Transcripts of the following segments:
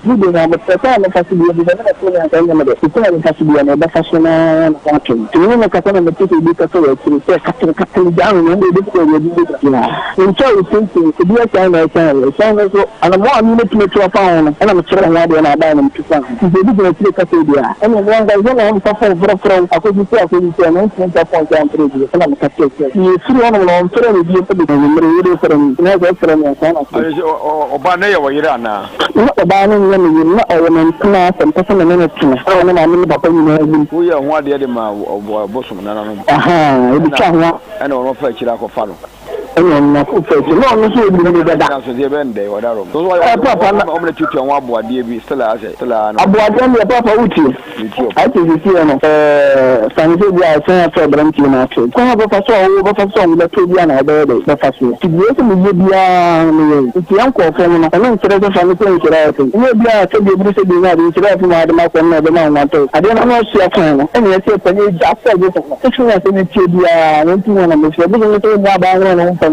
Good enough, but the time of possibility is another thing. I tell them that it's not possible and the fashion country. To me, the Catalan and the people because of it, Captain down and they did it. In so thinking to be a time I tell you, and I'm 1 minute to a pound, and I'm a children and I buy them to some. They didn't take a idea. And one guy, when I'm from I couldn't say I couldn't say, and I'm from country, and I'm a Catholic. You see one of them, so we do the radio from another friend and son of Obana or Irana. Not Obana. Element class and personal minutes. I mean, Papa, we are one the other bosom. Aha, it's a and on offer Chiraco follow. And I'm so that's the event day or that. So I'm only teaching one boy, dear, still as a Papa Uchi. I think you see, Sanjay, Senator Brantina. Some of us saw song that to be another day. The first year. To be able to be it's the uncle from an incident of family. Maybe I told you to be not in the mouth and the man. I don't know if you're and you say, just say this. Section as in the Tibia, went to one of the little and the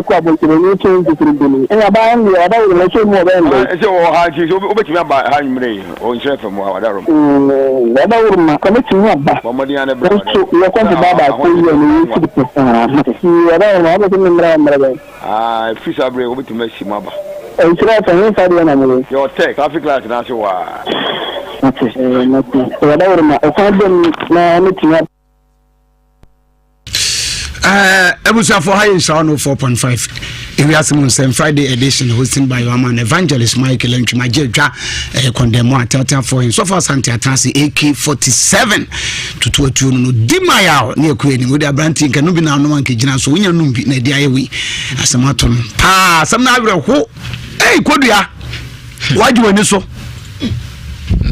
club to the new change and I buy the other relation more than so by Henry or Chef from Wadarum. Committing up. You're going to Baba. Fish are able to make him up. Your tech, traffic light, and that's why. Ebusa for high sound 4.5. If we have some Friday edition hosted by your man Evangelist Michael and Chimajedra condemn one tell for him so far Santi Atansi AK-47 to 22 no Dimaya near Queen with a branting can be now no one can so when you know be dia we as a maton pa some na ho hey Kodia why do you so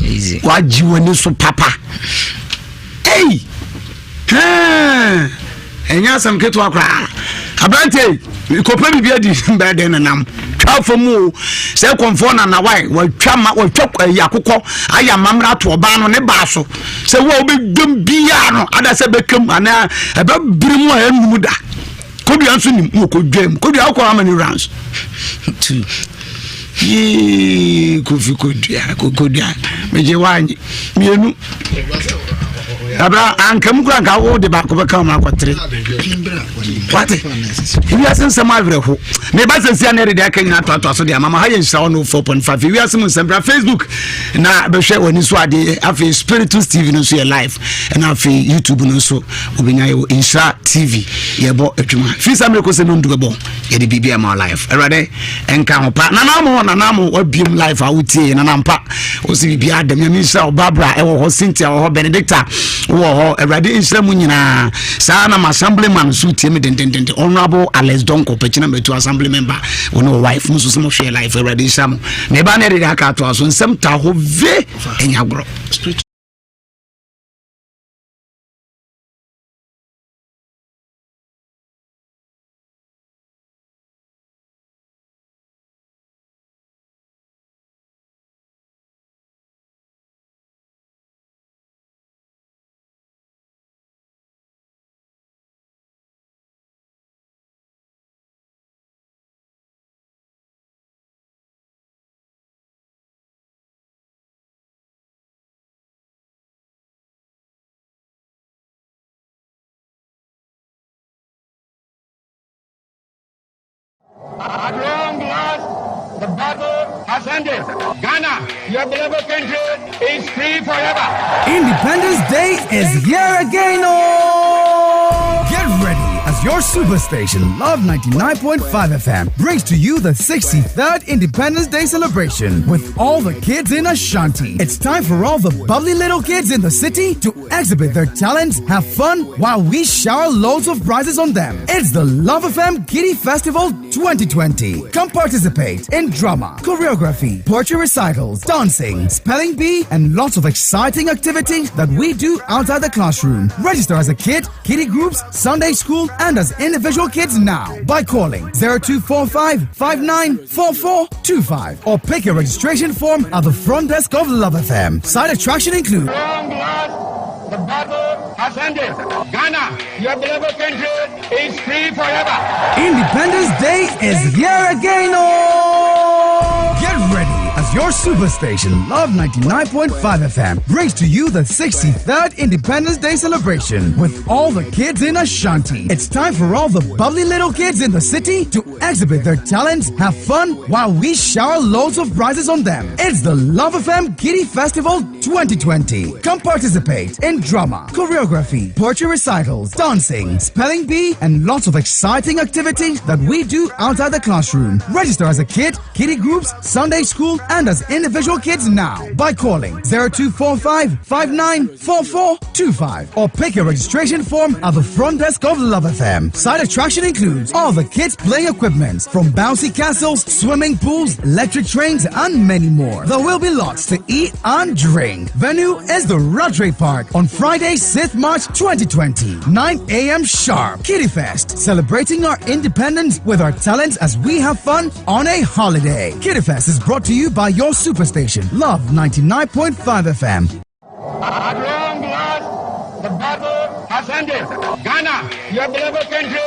easy why do you so papa hey enya sam keto akra abrante ikopa bibia di beden nam twa fomu se konfo na wai wa twa yakokɔ aya mamra to oba no ne ba so se wo obedom bia no ada se bekam ana ebe birimu a enum da kodua nso nim kodwam kodua akɔ amani rounds yi kofi kodua meje wanyi mienu abra ankam kura nka wo de ba ko beka ma akotre what if you asen sama avreho me ba sensia na de aka nyina to so de mama ha yen sha no 4.5 if you asen sembra Facebook na be hwe woni so ade afi Spiritus TV no so ye live and afi YouTube no so obenya ye Insha TV ye bo adwuma fi samre ko se no ndu bo ye de bibia ma live erade enka ho pa na na mo wabiem live a wutie na nampa o se bibia adam ya Insha Barbara e wo ho Cynthia wo ho Benedicta wo Erade Inshamu nyina sa na assemblyman so tie me den honorable Alex Donko pechina metu assembly member ono wife muso so mo share life Erade Inshamu me ba na de aka to aso nsem ta ho ve enyagro At long last, the battle has ended. Ghana, your beloved country, is free forever. Independence Day is here again. Oh! Get ready as your superstation, Love 99.5 FM, brings to you the 63rd Independence Day celebration with all the kids in Ashanti. It's time for all the bubbly little kids in the city to exhibit their talents, have fun, while we shower loads of prizes on them. It's the Love FM Kiddie Festival 2020. Come participate in drama, choreography, poetry recitals, dancing, spelling bee, and lots of exciting activities that we do outside the classroom. Register as a kid, kiddie groups, Sunday school, and as individual kids now by calling 0245 594425 or pick your registration form at the front desk of Love FM. Side attraction includes the battle has ended. Ghana, your beloved country, is free forever. Independence Day is here again. Oh! ready as your superstation, Love 99.5 FM, brings to you the 63rd Independence Day celebration with all the kids in Ashanti. It's time for all the bubbly little kids in the city to exhibit their talents, have fun, while we shower loads of prizes on them. It's the Love FM Kiddie Festival 2020. Come participate in drama, choreography, poetry recitals, dancing, spelling bee, and lots of exciting activities that we do outside the classroom. Register as a kid, kiddie groups, Sunday school, and as individual kids now by calling 0245 594425 or pick your registration form at the front desk of Love FM. Side attraction includes all the kids playing equipment from bouncy castles, swimming pools, electric trains, and many more. There will be lots to eat and drink. Venue is the Rodray Park on Friday, 6th March 2020, 9 a.m. sharp. Kiddie Fest, celebrating our independence with our talents as we have fun on a holiday. Kiddie Fest is brought to you by your superstation, Love 99.5 FM. At long last, the battle has ended. Ghana, your beloved country,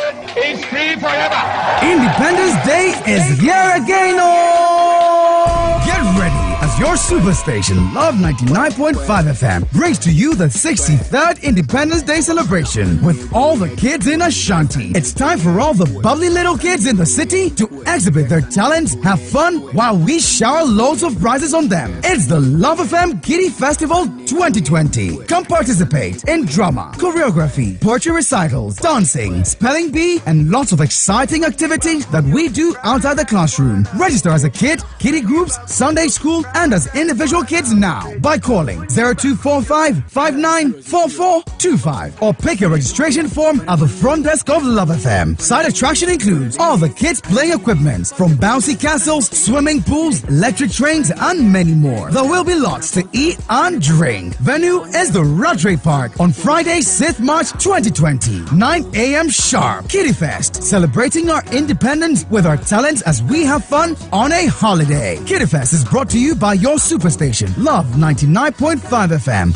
is free forever. Independence Day is here again. Oh! Get ready as your superstation, Love 99.5 FM, brings to you the 63rd Independence Day celebration with all the kids in Ashanti. It's time for all the bubbly little kids in the city to exhibit their talents, have fun, while we shower loads of prizes on them. It's the Love FM Kiddie Festival 2020. Come participate in drama, choreography, poetry recitals, dancing, spelling bee, and lots of exciting activities that we do outside the classroom. Register as a kid, kiddie groups, Sunday school, and as individual kids now by calling 0245 594425 or pick your registration form at the front desk of Love FM. Side attraction includes all the kids playing equipment from bouncy castles, swimming pools, electric trains, and many more. There will be lots to eat and drink. Venue is the Rodray Park on Friday, 6th March 2020, 9 a.m. sharp. Kiddie Fest, celebrating our independence with our talents as we have fun on a holiday. Kiddie Fest is brought to you by your superstation, Love 99.5 FM.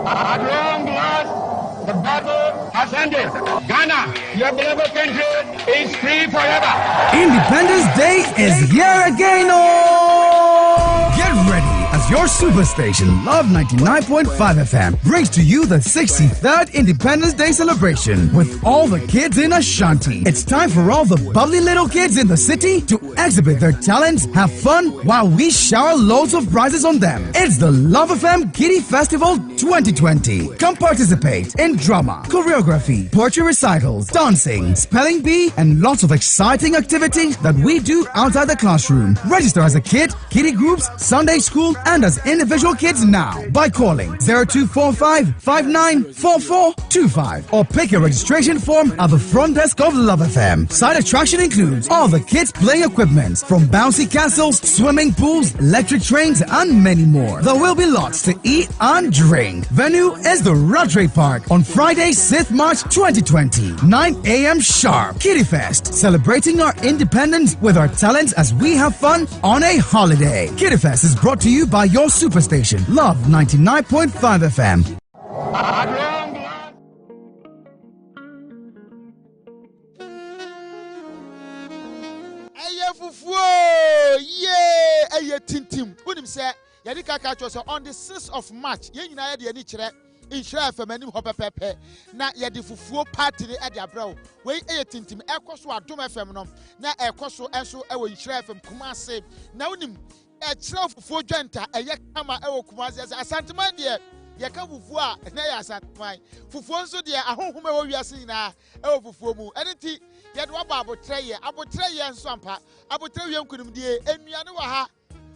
At long last, the battle has ended. Ghana, your beloved country, is free forever. Independence Day is here again. Oh! Get ready as your superstation, Love 99.5 FM, brings to you the 63rd Independence Day celebration with all the kids in Ashanti. It's time for all the bubbly little kids in the city to exhibit their talents, have fun, while we shower loads of prizes on them. It's the Love FM Kiddie Festival 2020. Come participate in drama, choreography, poetry recitals, dancing, spelling bee, and lots of exciting activities that we do outside the classroom. Register as a kid, kiddie groups, Sunday school, and as individual kids now by calling 0245 594425 or pick your registration form at the front desk of Love FM. Side attraction includes all the kids playing equipment from bouncy castles, swimming pools, electric trains, and many more. There will be lots to eat and drink. Venue is the Rodray Park on Friday, 6th March 2020, 9 a.m. sharp. Kiddie Fest, celebrating our independence with our talents as we have fun on a holiday. Kiddie Fest is brought to you by your superstation, Love 99.5 FM. At long last. Aye fufuo, yeah, aye tintim. Unim say, yadi kaka chose on the 6th of March. Ye nyina yadi ani kire. Inshira FM anim ho pepepe. Na yadi fufuo party ni adi abrawo. We aye tintim. Ekoso Adom FM no. Na ekoso enso ewo Inshira FM Kumase. Na unim ekira fufuo dwanta eye kama ewo Kumase asanteman de yeka fufuo a na ya asanteman. Fufuo nso de ahonhom ewo wiase nyina ewo fufuo mu. Eniti yede waba abotreye nso ampa. Abotreye nkunum de enuane wa ha.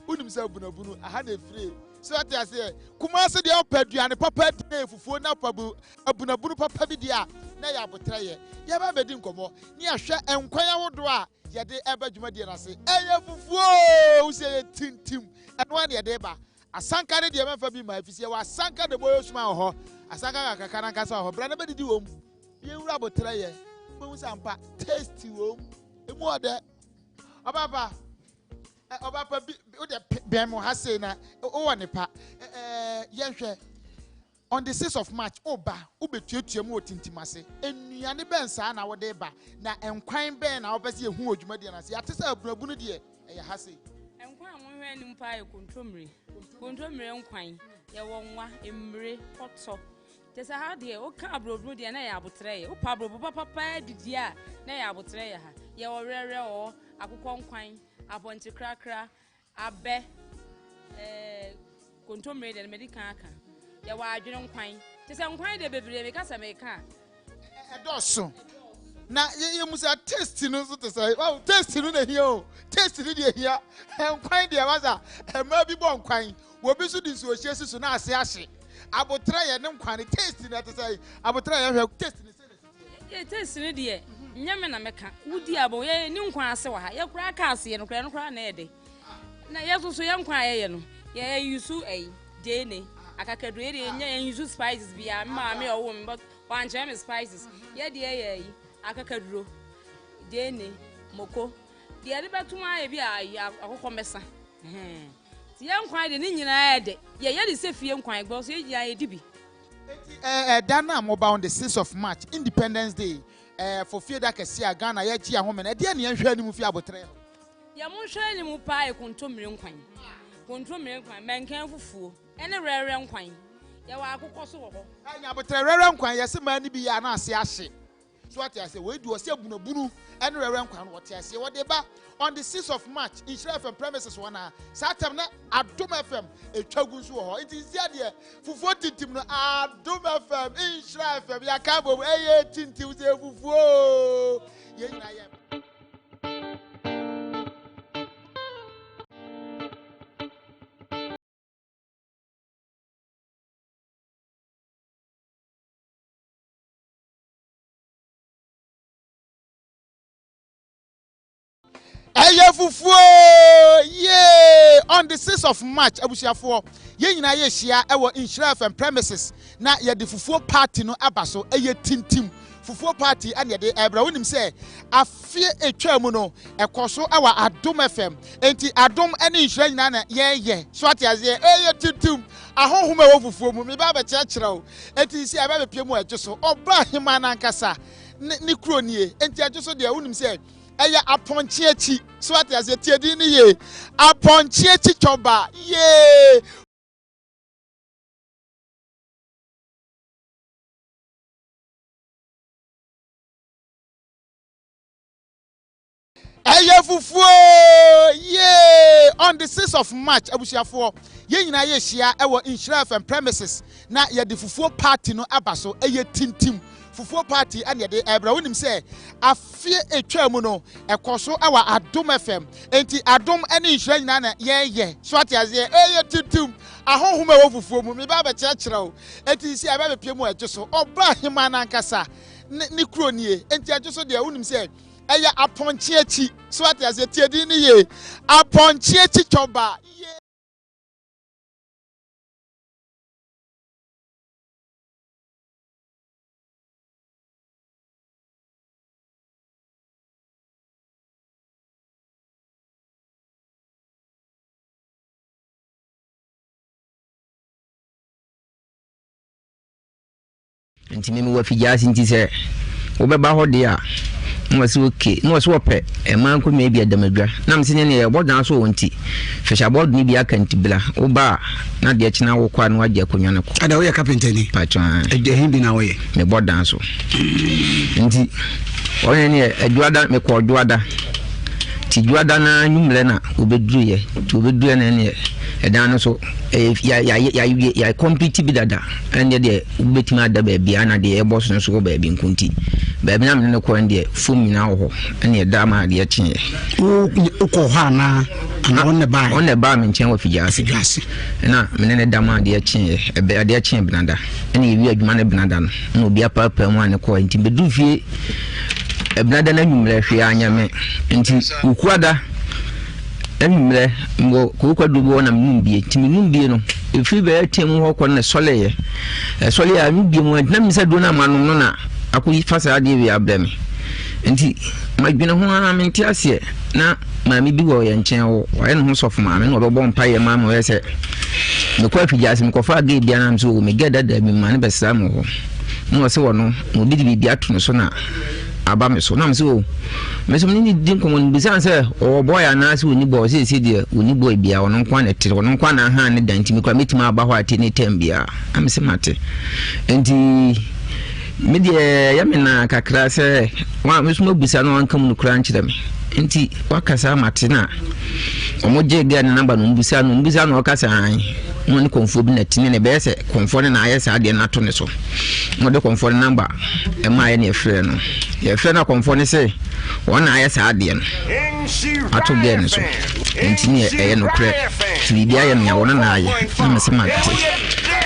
Unim se bunabunu aha na efire. So what I say, Kumase de opeduane papa de fufuo na pabu abunabunu papa bi de a na ya abotreye. Ya ba bedi nkomo. Ni ahwe enkwan ahodo a yede eba dwumade na se. Eye fufuo use tintim. Eno an yede ba. Asanka de mefa bi ma afisi wa asanka de boyo suma ho. Asanka kaka na nkasa ho. Bra na bedidi wom. Ye wura abotreye. Bo sampa tasty wom. Emu ode. Obaba Obapa Bemo has said, oh, Nepa, Yanshare on the 6th of March, Oba, Ubetu, Tintimase, and Yanni Bensan, our deba, now and Quine Ben, our best year who would you median as Yatisa Brabuni, a Hassi. And nkwan nim pa kontomre nkwan ye wonwa emre hotso tesa ha de o ka abrobro de na ya abotre ye o pa abrobro papa didi a na ya abotre ye ha ye orere o akukọ nkwan abonti krakra abe kontomre de medical aka ye wa adwene nkwan tesa nkwan de bebre me kasa me ka edoso na ye musa taste no so to say wow taste no na here taste no de here nkwan de waza ma bi bo nkwan wo bi so di so ohie so na ase ahye abotra ye ne nkwan taste na to say abotra ye hwe taste ne se ye taste no de nyame na meka wudi abo ye ni nkwan ase wa ha ye kura ka ase ye no kura na ede na ye so ye nkwan ye no ye yusu dene akakadu ye nya yusu spices bia ma me owo me but one jam spices ye de ye akakaduro dene moko de ade betuma ye bia akokọ mesa ti ye nkwan de ni nyina ede ye de se fie nkwan gbo so ye ya ye dibi Dana mobile on the 6th of March Independence Day for fie da kese a Ghana ye ji ahome na de ne ye hwe animu fie abotre ya mo hwe animu pa e kontomire nkwan menkan fufuo ene rere nkwan ya wa akokọ so wo ho anya abotre rere nkwan ye se ma ni bi ya na ase ahye so what I say we do ose bunabunu ene rere nkwan what I say what dey ba on the 6th of March in Shire FM premises one satam na Adom FM etwagu so ho it is there fufuo tintim no Adom FM in Shire FM ya ka bo tintim se fufuo ye nyina ye Fufuo yeah on the 6th of March abusiafo ye nyina ye hia ewo Shire FM premises na ye de fufuo party no abaso tintim fufuo party and ye de ebra wonim se afie etwa mu no ekoso ewa Adom FM enti Adom ene Shire nyina na ye so atiaze tintim ahohoma ewo fufuo mu me ba ba kyerkyerɛ o enti si aba be pie mu agyeso obra hima na nkasa ni kronie enti agyeso de wonim se eya aponchi echi so what as a tiedi ni ye aponchi echi choba ye eya fufuo ye on the 6th of March abusiafo ye nyina ye hia ewo Shire FM premises na ye de fufuo party no abaso tintim fufuo party and ye de ebra wonim se afie etwa mu no ekoso awa Adom FM enti Adom ene Shire nyina na ye so atiaze tintim ahohoma ewo fufuo mu me ba ba kyerkyerɛ o enti si aba be pie mu agyeso obra hima na nkasa ni kronie enti agyeso de wonim se eya aponchi echi so atiaze tiedi ni ye aponchi echi choba ye nti me wa fijasi nti se wo be ba ho de a no se okay no se wo pe e man ko me bia damadwa na mse ne e bodan so wonti fisha board ni bia kanti bla wo ba na de kina wo kwa no agye akonwa ne ko ada wo ya carpenter ni patron e de hin bi na wo ye me bodan so nti oye ne adwada me ko adwada ti dwada na nyumle na obedru ye ti obedru na ne edan no so ya complete bi dada ende de ubetima ada ba bia na de e boss no so ba bi nkunti ba bi na me ne ko ende fom na wo ho ene da ma de kye uko ha na ona ba me nchen wa fijase na me ne da ma de kye e be de kye binada ene ye wi adwuma na binada no obi apapa mu ane ko nti bedu fie ebinada na nyumle hwe anyame nti ukuada emre ngo kokwa dubo na mnumbie timinumbie no efi be atem ho ko na soleye sole ya nubie mu na misa do na manom no na akoyi fasa ade wi abreme nti madwene ho na menti ase na maami bi wo ye nchen wo ye no ho sofo maami no bebo mpa ye maami we se me kwa fijase me kofa ga bia na mso me geda da bi ma ne besam ho no se wo no no bi ato no so na aba me so na me so ni din ko mon bisa say o boy ana se oni boy se de oni boy bia ono kwa na tire ono kwa na ha ne danti me kwa metima aba ho ate ne tem bia am se mate enti me de ya me na kakra se wa me so mabisa no anka mu kura nchire me enti wakasa mate na omoje ga ne number no mbisa no okasa an no ni konfo bi na tini ne be se konfo ne na ayesa de na to ne so no de konfo number e ma ye ne efre no ye efre na konfo ne se wona ayesa de no ato ge ne so enti ne e no kre ti bia ye no wona na aye na me se ma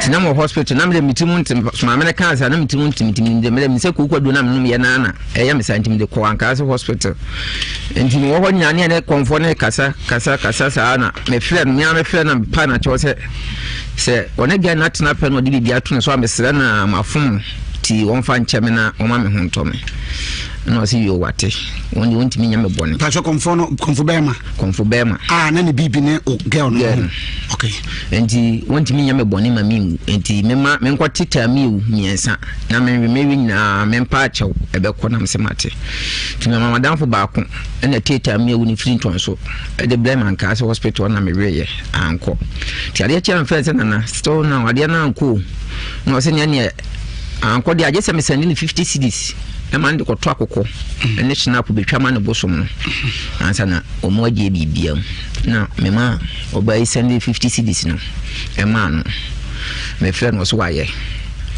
tina mo hospital na me mitimu ma me cancer na mitimu de me se kukwadu na me ye na e ya me santim de ko anka hospital enti mo ho nyane ne konfo ne kasa sa na me friend na pa na cho se one ga na tena pe no de bibia to ne so amesere na mafum ti won fa ncheme na o ma me ho ntome no si yo wate woni wonti mi nyame bone pa so konfo bema na ne bibi ne o girl no okay enti wonti mi nyame bone ma mi enti me nko tita mi u miensa na me nyina me mpa chew ebe ko na msemate ti me mama danfo ba ko na tita mi u ni frinton so e de blame anka se hospital na me reye anko ti ade che amfense na store na ade na anko no se ne anko de agese me send ni 50 cedis ema ndi ko to akoko ene snap betwa ma ne bosom no ansa na omo age bibia na mema obai send 50 cedis no ema no me friend was waye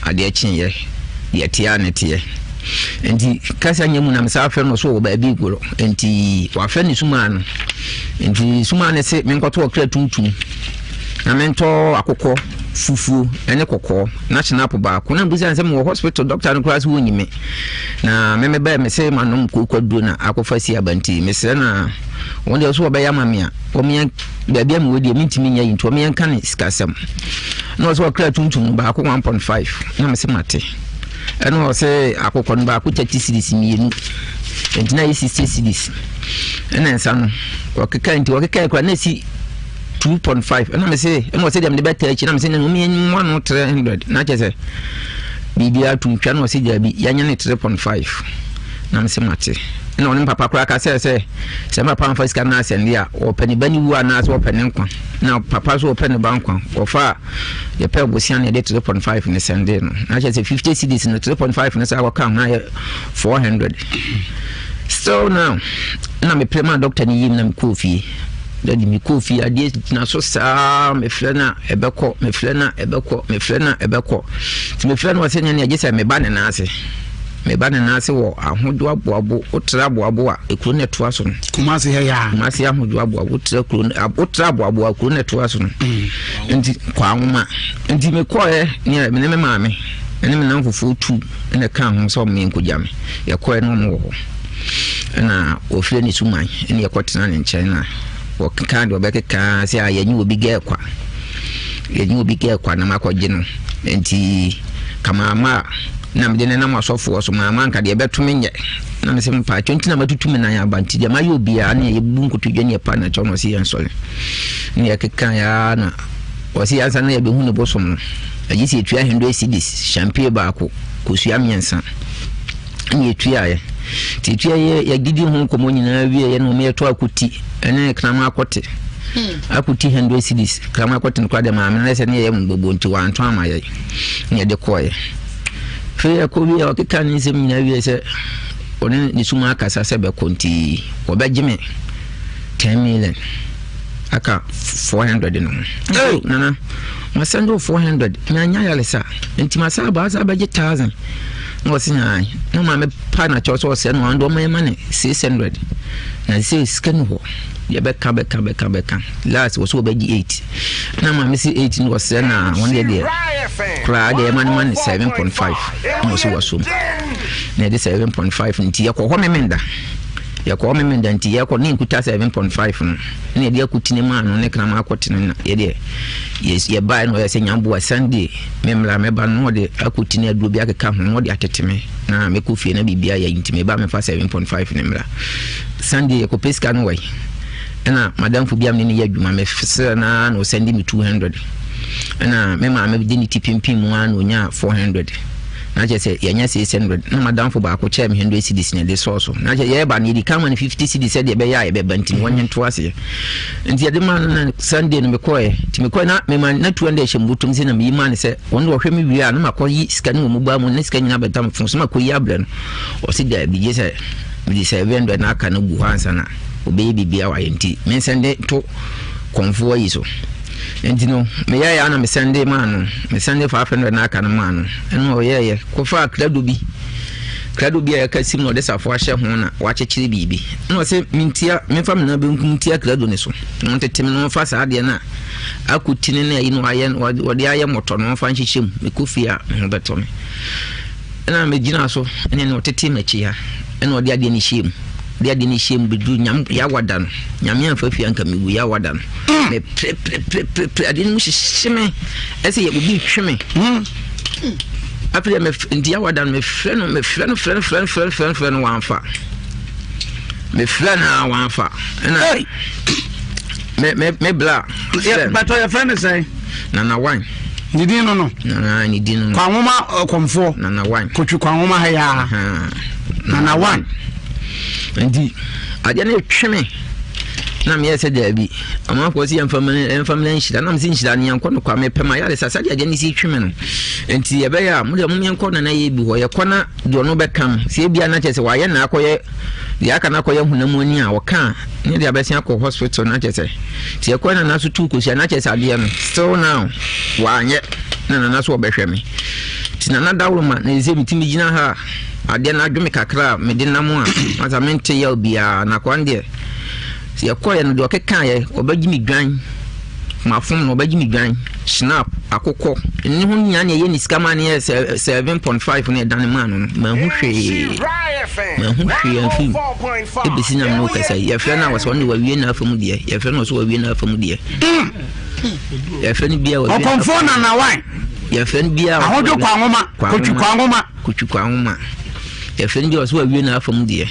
ade achin ye ye tia ne tie enti kasa nyemu na msa friend no so obai bi goro enti wa friend suma no enti suma ne se me nkoto okra tuntum na mento akoko fufu ene kokko national ba ko na buza nsem wo hospital doctor no class woni me na me ba me se manom ko kwadu na akofasi abanti me se na wonde so oba ya mamia o me bia me wodi me ntimi nya yinto me yanka ne skasem no so okra tuntum ba ko 1.5 na me se mate eno se akoko no ba ko 30 cedis mienu entina 60 cedis ena nsa no wakeka kwa na si 2.5 and I say and was them the better and I'm saying me 100 na chese bibia to twa no se jabi yanya ne 3.5 na me se mate na onim papa kura ka say papa fa sika na send ya opani bani wu ana so opani nkwa na papa so opani bankwa ofa ye pe bosia na de 3.5 ne send no na chese 50 cedis na 3.5 na sa waka na 400 so now na me prema doctor ni yim na me kofi dadi mi kofi ade na so sa me frena ebeko ti me frena wasenya ne agese me ba ne na ase wo ahodo aboabo otra aboabo a ekuru ne to aso no kumase he ya kumase ahodo aboabo otra aboabo a ekuru ne to aso no enti kwa nwoma enti me koe ne me maame ene me nan fufu tu ene kan ho so me nkojame ye koe no mo ho na ofre ni suman ene ye kotena ne nchen na wakandi wabeka si ayenyi obi ge kwa na makoje no enti kama ama na mdene na masofo so mama nka de betumi nye na mse mpa twenti na matutumi na ya banti de mayo bia na ye bunku tudwe ne pa na chono si yansole ni yakeka ya na wasi yansa na ye behu ne bosom no agisi etua 100 cedis champagne ba ko kusua miensa ni etua ye ti etua ye ya gidi hu komo nyina wie ye no me to akuti ene krama akote akuti 100 cedis krama akote kwa de maame na se ne ye mbobo nti wanto amaye ne de koye fe ya ko wi akeka ni se nyina wie se one ni suma akasa se be konti obejime 10 million aka 400 no nana masando 400 nyanya yalesa nti masaba asa beje 1000 no sinya no ma me pa na cho so se no ando ma mane 600 na se scan ho ye beka last was so beji 8 na ma me si 8 no se na won de kra de man 7.5 no so waso na de 7.5 nti ye ko ho memenda ya ko memenda nti ye ko ni nkuta 7.5 no na de akutine ma no ne kra ma akotine na ye de yes ye buy no ye se nyambo Sunday memla me ba no de akutine adu bi akeka ho no de ateteme na me ko fie na bibia ya intime ba me fa 7.5 ne mra Sunday ye ko peska no wai na madam fu biam ne ye adwuma me fese na no send me 200 na me ma me de ni tipimpim mu an onya 400 na na je say yenya 600 na madam for ba ko che me 100 cedis na de so na je ye ba ni di kan 50 cedis de be ya ye be bantin wonye to ase nti ye de man na Sunday no me koe ti me koe na me man na 200 shembutum se na me man se won do hwe me wi a na makoyi sika no mu ba mu na sika nyina betam fun so makoyi abre no o se da bi je se me di 700 na aka no bu hansa na obeyi bibia wa yenti me sende to konfo yi so enti no me ya na me sende man me sende 500 na aka no man eno o ye ko fa krado bi ya kasim no de safo ahye ho na wa chechire bibi no se mintia me fam na be nkumtia krado ne so no tetem no fa sa de na akutine na yi no aye wode aye moto no fa nhyehyem me kofia ho beto me na me gina so ene no tete machi ha ene wode ade ni hyem de ade ni hyem bedu nyam ya wadan nyam ya fafia nka me gu ya wadan me pre ade ni hyeme ese ye obi hweme after me ndia wadan me friend wanfa me friend na wanfa na me bla but your friend say na wine ni din no na ni din no kwa nwoma komfo na wine kotu kwa nwoma ha ya na wine ndi ade na tweme na me yese da bi ama ko si family nshida na me nshida ne yanko no kwa me pema ya lesa sadi ade ni si tweme no enti ye be ya mu de mu yanko na ye bi ho ye kona do no be kam si bia na chese wa ye na akoye ya aka na akoye hunamu ani a woka ne de abesia akọ hospital na chese ti ye kona na so tu ko si na chese ade no still now wa anye na so obehwe me ti na dawro ma na eze mitimi gina ha ade na adwome kakra me de namu a mazamente ya obia na kwande ya koya no de okeka ye obagimi dwan mafum no obagimi dwan snap akokọ ni ho nya ne ye ni skama ne 7.5 ne dan man no ma hu hwe afim ebisi na no kasa ya fẹ na was one wawie na afam de ya fẹ no so wawie na afam de ya fẹ ni bia wawie okonfo na wan ya fẹ ni bia ahodo kwa ngoma kotu kwa ngoma ya fẹ ni bia so wawie na afam de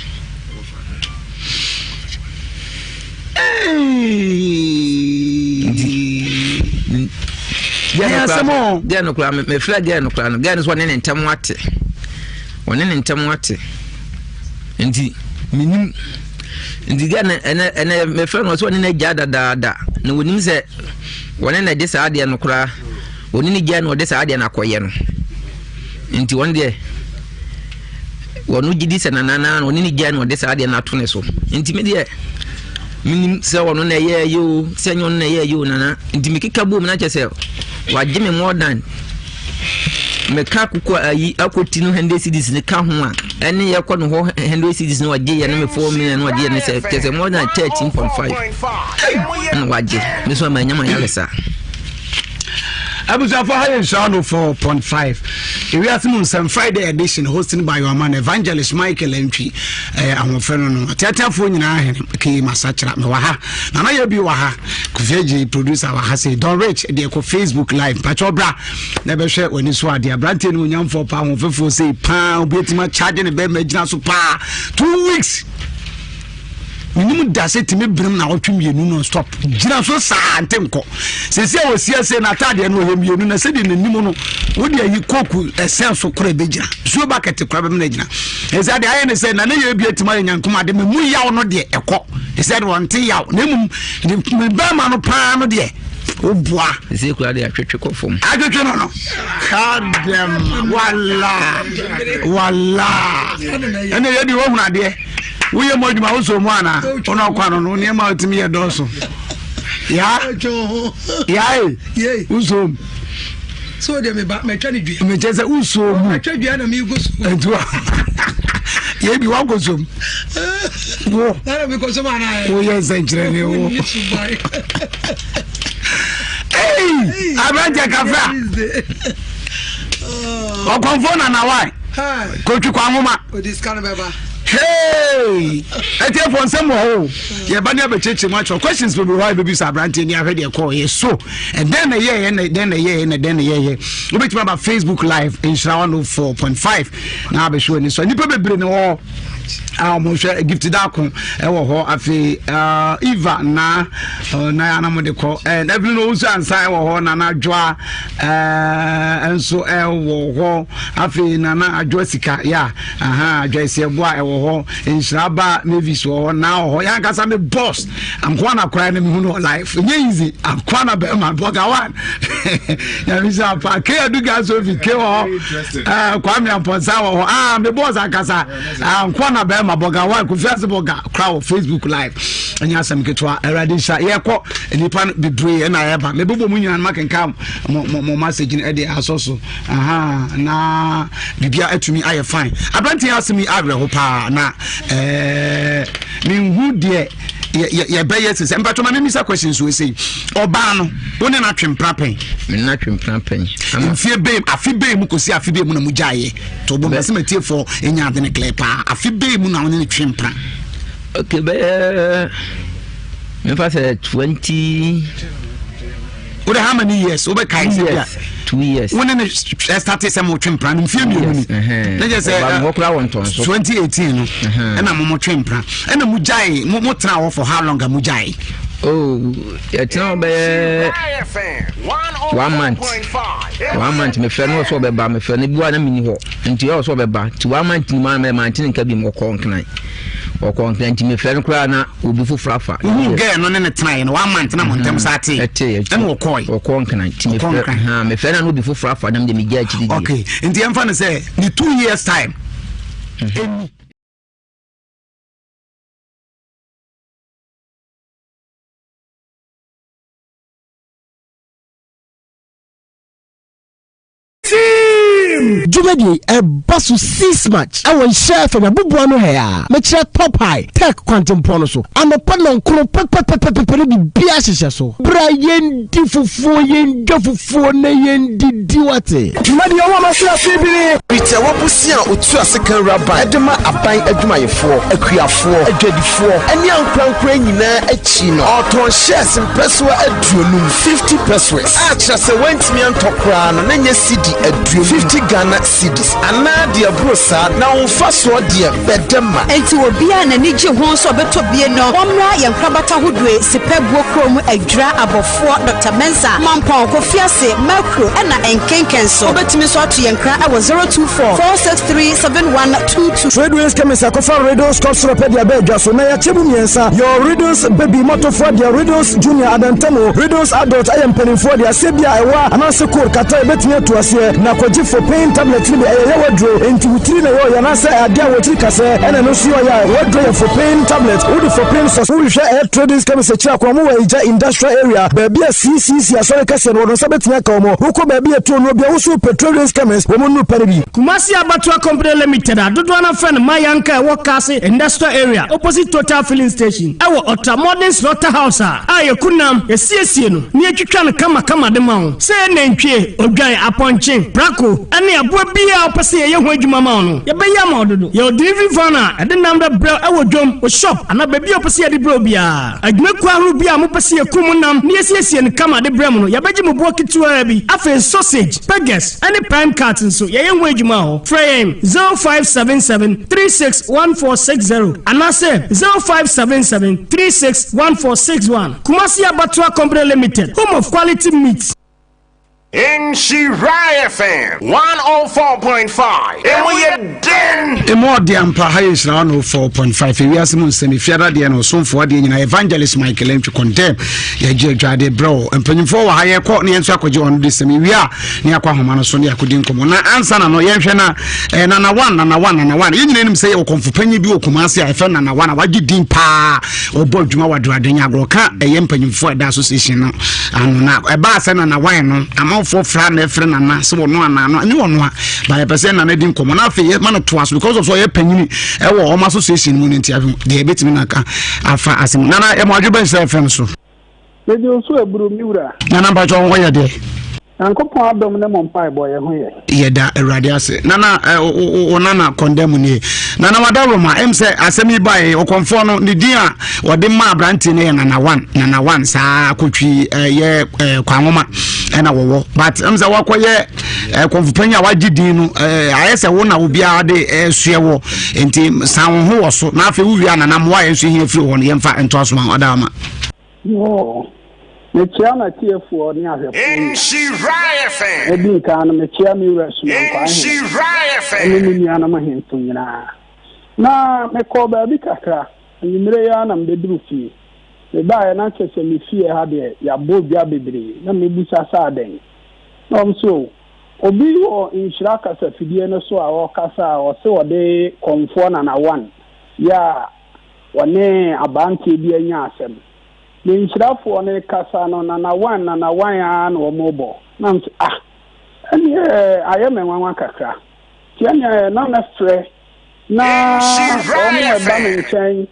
ya samo dia no kula me flag dia no kula no dia no so ne ntam wate ndi minim ndi ga na me flag no so ne na gya da na wonim se wone na de sa dia no kula woni ni gya no de sa dia na koye no nti won de wonu gidi se na woni ni gya no de sa dia na to ne so nti me de minim se wono na ye yo se nyon na ye yo nana nti mikika bom na chese waje me more than me ka kuko ayi akoti no 100 cedis ne ka ho a ene ye ko no ho 100 cedis no waje ye na me 4 million waje ne se chese more than 13.5 and waje me so ma nyama yalesa Abuja for high show 4.5. We are some Friday edition hosted by your man Evangelist Michael Entry. I'm a friend no. Tata phone na ke masachra me waha. Na na ye bi waha. Kufeji producer waha say don reach dey ko Facebook live. Pacho bra. Na be hwe oni so ade abrante no nyam for pa ho fefo say pa obetima charge ne be magina so pa 2 weeks. Minimum dase timi brim na otwemienu no stop gina so saa ntemko sese o siase na tade no hemienu na sedi nanim no wodi ayi koku essence kora begina so bucket kora be na gina ezade aye ne se na na ye bietima yankum ade mu yaw no de ekọ ezade wonte yaw na mum me ba ma no pa no de obua ese kura de atwetwe kofom atwetwe no kadem walla ene ye di wo huna de we are more than also mana ono kwano no ne ma otimi ye doso ya uso so de me ba me twa ne dua me jese uso mu twa dua na me guso entua ye bi wa guso wo na me guso mana wo ye senjire ne wo hey abaja kafa o konfona na why ko twa kwa ngoma o this kind of hey ete for some ho ye ba ne abecheche mu acho questions will be why baby sabrante ni ahwe de call ye so and then ye obetima ba Facebook live in 104.5 na be show ni so nipa bebre ne ho mo hwe gift da ko ewo ho afi Eva na ana mo de ko na bi no usu ansa ewo ho na adwoa enso ewo ho afi na adwoa sika ya adwoa sieboa ewo ho Inshraba Mavis wo na ho ya kasa me boss ankwana kwai na me hu no life nye easy ankwana be man boga one ya bisa pa ke aduga so fi ke ho kwa me amponsa wo ho me boss akasa ankwana be ma boga one ku fiase boga crowd Facebook live anya sam ketwa eradisha ye ko nipa bebre na ye ba me bobo mu nyina ma kenkam mo message ni e de asoso na bibia atumi aye fine abranti asemi avre ho pa na minhu de ye beye sese mpato ma me questions we say oba no woni na twempra pen me na twempra pen amfie be afi be mu kosi afi be mu na mu jaye to bo me se metie for enya ade ne clear pa afi be mu na woni ne twempra okay be me fa say 20 what how many years over kind years 2 years when they started some twempra no mfie mi oni na je say 2018 no and na mo twempra and mu jai mo tra wo for how long mu jai oh it's now be 1 month me fe no so be ba me fe ne bua na mini ho nti o so be ba ti 1 month ni ma tin ka bi mo konkan o konkan me fe no kra na obi fufrafa ge no ne try no 1 month na mo ntem sati and wo konkan ti me fe me fe na obi fufrafa na me me ga chidi okay nti em fa no say ni 2 years time Jumedi basu 6 match I will share from a bubu no hair me chere top high tech quantum pono so am panon kro pepepepepele bi bia hyehyɛ so Brian di fufuo yen gafufuo na yen di wate Jumedi o ma sra fibiri ite wo busia otu aseka raba edema aban adwumayefo akuafo adwadifo ani ankrankra nyina achi no oton shares impresswa aduonum 50 pesos a chere se wentimi antokra no na nya cedi aduonum 50 Ghana cedis anadia brosa na unfaso dia bedema enti obia na niji ho so beto bie no omra yankrabata hodwe sepebuo krom adra abofo Dr. Mensa Mampon Kofiase Macro na enkenkenso obetimi so ato yankra awo 02446371122 Tradeways Chemist Kofa Redos Cosropedia Beja so na ya chebu miensa your Redos baby motor for dia Redos Junior Adantemo Redos Adult ayam penin for dia sebia ewa anase kor kata betimi atuase na kwaji for pain tablet ni ya wadro enti wutiri na yo ya na say adia wotiri kase ena no so ya wadro for pain tablet udi for pain so we share Traders Chemist cha kwa mo wa industrial area baby CCC asore kase no so betimi ka omo huko baby eto no bia wo so Traders Chemist wo no paribi Kumasi Abattoir Company Limited adodo na friend Mayanka e wo kase industrial area opposite Total Filling Station e wo Ota Modern Slaughterhouse a kunam e siesie no ni atwitwa no kama de ma wo say nantwie odwan aponche brako ane aboa bia opese ye ho adwuma ma no ye be ya ma ododo ye delivery van a de number bro e wo dwom wo shop ana ba bia opese ye de bro bia adwuma kwa huru bia mo pese ye kum nam ni siesie no kama de brem no ye beji mo bo kitua bi afen sausage burgers ane prime carton so ye ho adwuma ho frame 0577361460 anase 0577361461 Kumasi Abattoir Company Limited, home of quality meat. In Shirai FM 104.5 and we are den the more diampa highest 104.5 we are some semi fiara de no so for de evangelist Michael Entry condemn ya jade bro empanyin for wa haye ko ne enso akoje on de semi we are ne akwa homa no so ne akodi nkomo na ansa na no ye hwe na na one ye nyina nim say o konfu panyi bi okumase a efe na one wagi din pa o bo dwuma wadurade nya agro ka ye mpanyin for da association no anu na e ba se na one no for friend na friend na so no ana no ni wono a by person na din komo na afi man to aso because of so ye panyini e wo home association mu nti afi de betimi na ka afa asim na e mo adwo Star FM so me jo so eburu miwura na ba jo wo ye de ankopon adom ne mo mpa ebo ye ho ye da erade ase nana onana condemn ni nana wadaroma em say asemi bai okonfo no ni din a wode ma branti ne nana one saa akotwi ye kwanwoma ena wowo but em say wakoye konfupanya waji din no ayese wo na obi ade sue wo enti san ho wo so na afi wo wia na nam wa enso hia firi wo no yemfa entosoma odama yo me chia na TF4 ni ahwe Nshirayefe ebi kan me chia mi resu kwa Nshirayefe ni anu ma hinto nyina na me ko ba bi kakra nyimire ya na mbeduru fie me ba ya na chese me fie ha de ya bobia bebre na me busa sa den no so obi wo inshira kasa fidie no so a wo kasa o se wo de konfo na one ya wone abanti bi anya asem ni inshirafo ne kasa no na one ya na wo mobo na ani ayeme nwanwa kakra tianya na na frɛ na o ba me nkyɛn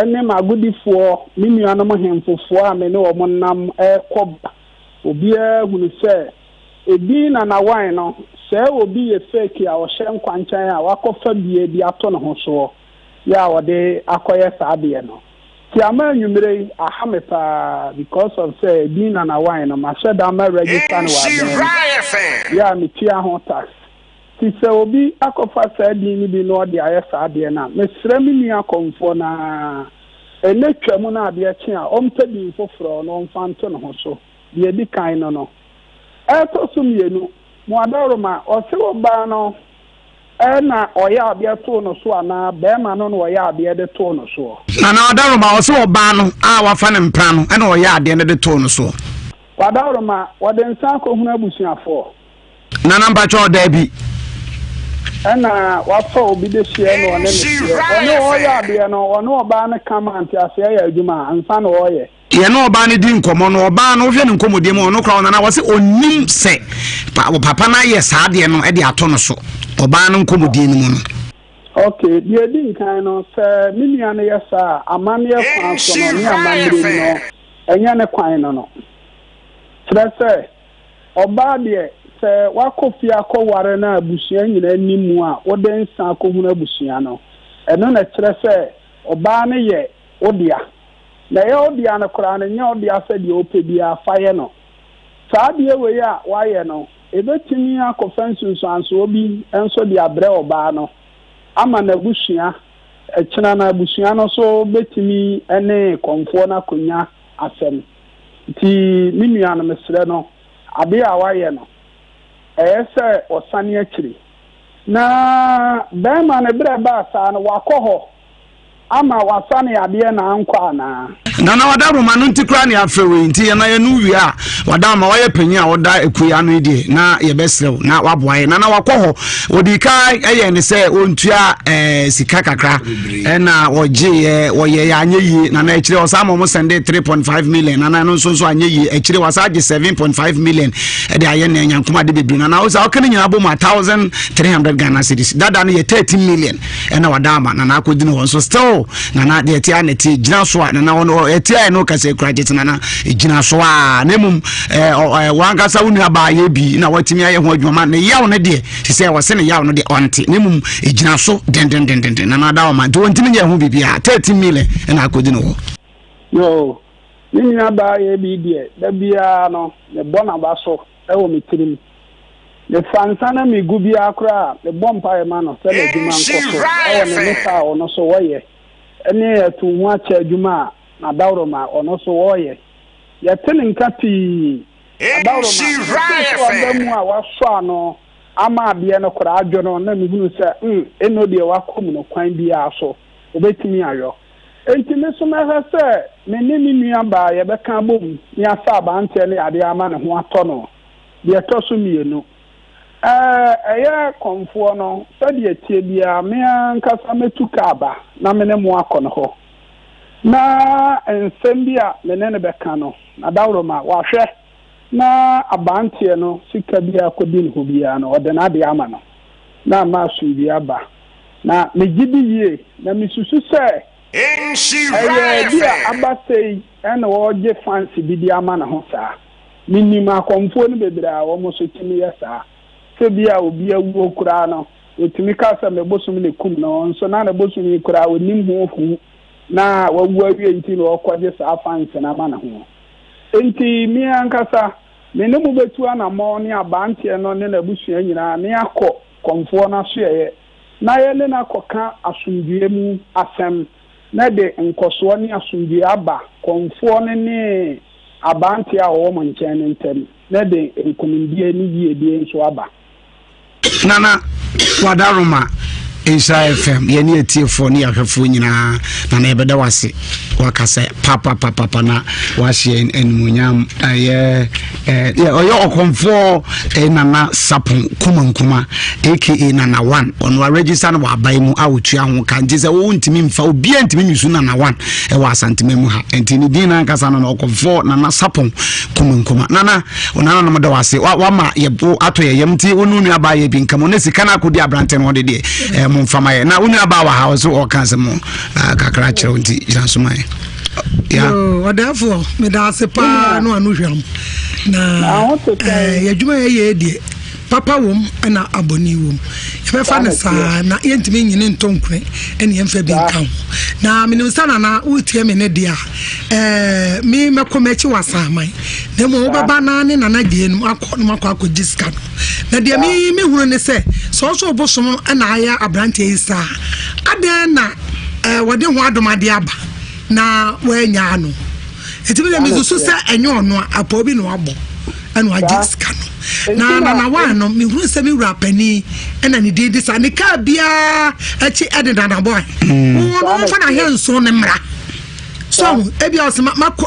ene magudifo ni nuanom hemfofo a me ne wo nam kɔba obi hunu sɛ ebi na wan no sɛ obi ye fake a o hyɛ nkwankyɛn a wakɔfa bie bi ato ne ho so ya wɔde akɔyɛ saade no ti ama nwumere ahamepa because of say ebi na wan no ma hyɛ da ma register no wa ya me tia ho tax ti sɛ obi akɔfa saade ni bi no de ayɛ saade na mesrɛ mi nua konfo na ene twam na ade akye a ɔmpɛ bi foforo no ɔmfa nto ne ho so de di kan no eto sumienu mo adaroma osewo ba no na oya abia to no so ana be ma no oya abia de to no so na adaroma osewo ba no a wafa ne mpra no na oya ade ne de to no so adaroma wode nsan ko hunu abusuafo na namba cho da bi na wafa obi de hie no ne ne oya abia no ono oba ne kama anti ase ya adwuma ansa no oye ye no oba ne di nkomo no oba no hwe ne nkomodie mu no kra na wose onim se papa na ye saade no e de ato no so oba no nkomodie ni mu no okay die di nkan no se minia ne yesa amane ye kwan so no ni amane no enya ne kwan no se oba de se wakofi akọware na abusua nyina nimu a wode nsa akohunu abusua no eno na kire se oba ne ye odia na ye odia na kora na nya odia se de opedi afaye no saade we ya waye no ebetimi akofensunso anso obi enso de abre oba no ama na abusua ekina na abusua no so betimi ene konfo na konya asem ti minua na mesre no ade a waye no ese osane akiri na bema ne breba sa no wakoho ama wasane ade na ankwa na wadaroma no ntikra ne afewe nti na ye no wi a wadama waye panyi a woda ekuya no die na ye besrew na waboaye na wakoho wodi kai eye ne se ontua sika kakra na woye ya anyeyi na ekire osama mo sende 3.5 million na no so anyeyi ekire wasaje 7.5 million de aye na nyankoma de bebre na wo sa okene nyina bo 1300 Ghana cedis dada no ye 13 million na wadama na akodi no won so still na de tia na ti gina so na wono etia no kase krajet na gina so na mum wankasa wonu abaye bi na watimi aye ho adwuma na yawo ne de se wo se ne yawo no de onte na mum gina so den na dawo man to wontimi nya ho bibia 13 million na akodi no yo nini abaye bi de da bia no ne bona ba so wo metirim le fansana mi gubi akra le bompa e ma no se le djuma nko so ne meka ono so woye ene atu hu acha djuma na dawroma ono so woye ya tene nkati dawroma mu a waso ano ama bia no kora adwo no na mi hunu se eno de wakom no kwan bia so obetimi ayo enti me so me se me ne mi nua ba ye be kan bom ya sa ba ante ne ade ama ne ho ato no de to so mienu eye konfo no sadi etie bia me ankasa metuka aba na me ne mo akono ho na ensem bia me ne beka no na dawroma wahwe na abantie no sika bia kodin ho bia no ode na de ama no na ma su bia ba na me gidi yie na misusu se bia abasei ene wo je fancy bi ama na ho saa minima konfo no bebra wo mo so timi yesa sebia obi awu okura no otimi kasa me bosum ne kum no nso na bosum ni kura onim ho hu na wawu awie nti no okwaje sa fansi na ma na ho enti mi ankasa me ne mu betu anamɔ ne abanteɛ no ne n'abusua nyinaa ne akɔ kɔmfoɔ no so yɛyɛ na yɛ ne n'akɔka asomdue mu asɛm na de nkɔsoɔ ne asomdue aba kɔmfoɔ no ne abanteɛ a wɔwɔ mo nkyɛn ne ntam na de nkomindie ne yiedie nso aba nana wadaroma Insha FM yeni etifo ni ahwefo nyina na na ebeda wase wakasa papa na wahye enmunyam aye oyo okonfo nana sapon kuma aka nana 1 ono register no abai mu awotua ho kanje se wo ntimi mfa obi antimi nyusu nana 1 e wa asantime mu ha entini din na kasa no okonfo nana sapon kuma nana onana no da wase wa ma yebo ato yemti onu nu abaye bi nkamo ne sika na akodi abrante no de mfamaye na unu abawa ha so o kanse mo kakra kire nti jira so mai ya therefore me da se pa no anu hwam na yadwuma ye die papa wom na aboni wom ye fa na sa na yentimi nyine ntonkure ene yemfa bi nkan na me nsana na utie me ne dia me mekomachi wasamai na mo baba na ne na die no akọ jiska na dia me huru ne se so obosom na aya abrante isa aden na wode ho adomade aba na wanya ano etimi na mizusu se enyo no apa obi no abo anu ajiska no na wa no me huru se me wura pani na ne di sa ne ka bia achi ededa na boy wo fa na henso ne mra so ebi osma mako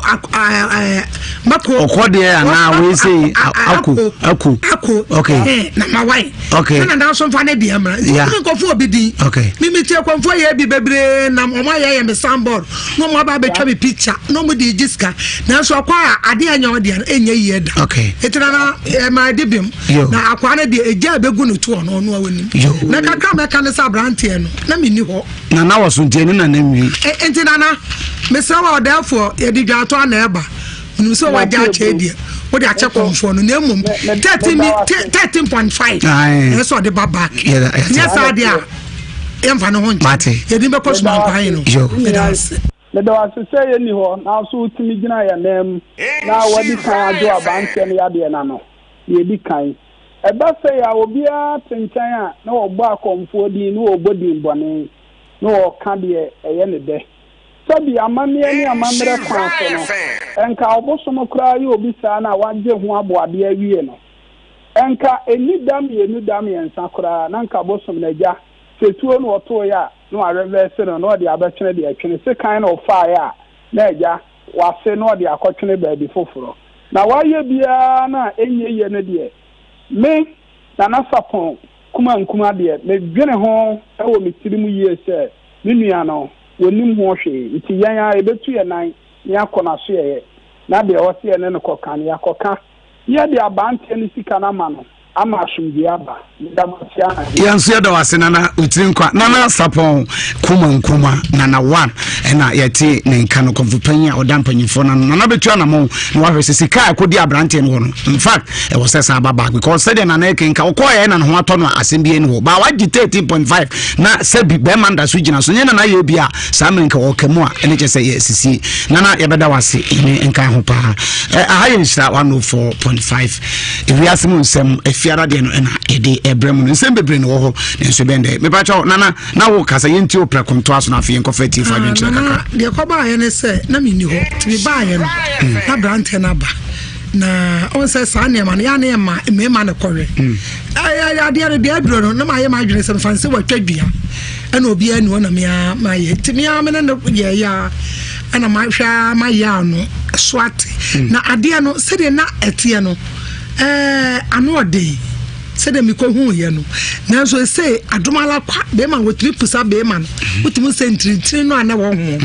okode na we say aku okay na mawai okay na da so fa na bia mra ko fu obi din okay mimi tie ko fu ye bi bebre na mo ye me sambor no mo ba betwa me picture no mo di jiska na so akwa ade anya ode enya yie da okay etina na ma debim na akwa na de eja begu no to no no awani na kakra me kan sa brante no na mini ho na waso nteni na nwi entina na mesawa therefore ye di dwato na eba nu so waja chedie wo de ache konfo no na mum 13.5 so de baba yes ade a emfa no ho nti ye di be kosman kwan no le do asese ye ni ho na so utimi gina ya nam na wadi kan ado abanche no ya de na no ye di kan eba se ya obi a tenchan a na ogbo akomfo di ni ogbodi mbone na o kan de eye ne de sabi amane ani amamre kwan so no enka obosom kra ye obi sa na waje ho aboade awie no enka enidam yensa kra na nka bosom na ja setuo no oto ya no arevese no de abetwene de atwene se kan no fa ya na ja wase no de akotwene ba bi foforo na waye bia na enye ne de me na sapon kuma de me dwene ho e wo mitirimu yie se me nua no wonim ho hwe iti yan ya ebetu ye nan ya kona so ye na de o se ne no kokan ya koka ye de abante ne sika na ma no ama asumdi aba ndamasiana yanso ya da wasena na utinkwa nana sapon kuma nana 1 ena yeti ne nka no konfupanya odampanyifo na betu na mo na wa hwese sika akodi abrante no no in fact e was say baba because said na na kenka okoye na ho ato no asembie no ba waji 13.5 na sebi be manda so gina so nyena na ye bia samenka okamu a ene chese ye sisi nana ye beda wase ene nka ho pa ahaye nshira 104.5 if we asemu nsem fiara de no na ede ebrem no nsem bebre no ho nso bende me pa cho na wo kasa yenti oprekonto aso na afi enkofati fa dwonche kaka de ko ba ye ne se na mini ho ti ba ye no na brante na ba na on se sa ne ma ya ne ma me ma ne korre ya de de adro no na ma ye ma dwene se fanse wa twadua ana obi anu na me ma ye ti me me ne ye ya ana ma hwa ma ya no swat na ade no se de na etie no ano de se de mi ko hu ye no na so se adomala kwa be ma wo tripusa be ma no utimu se ntrintin no ana wo ho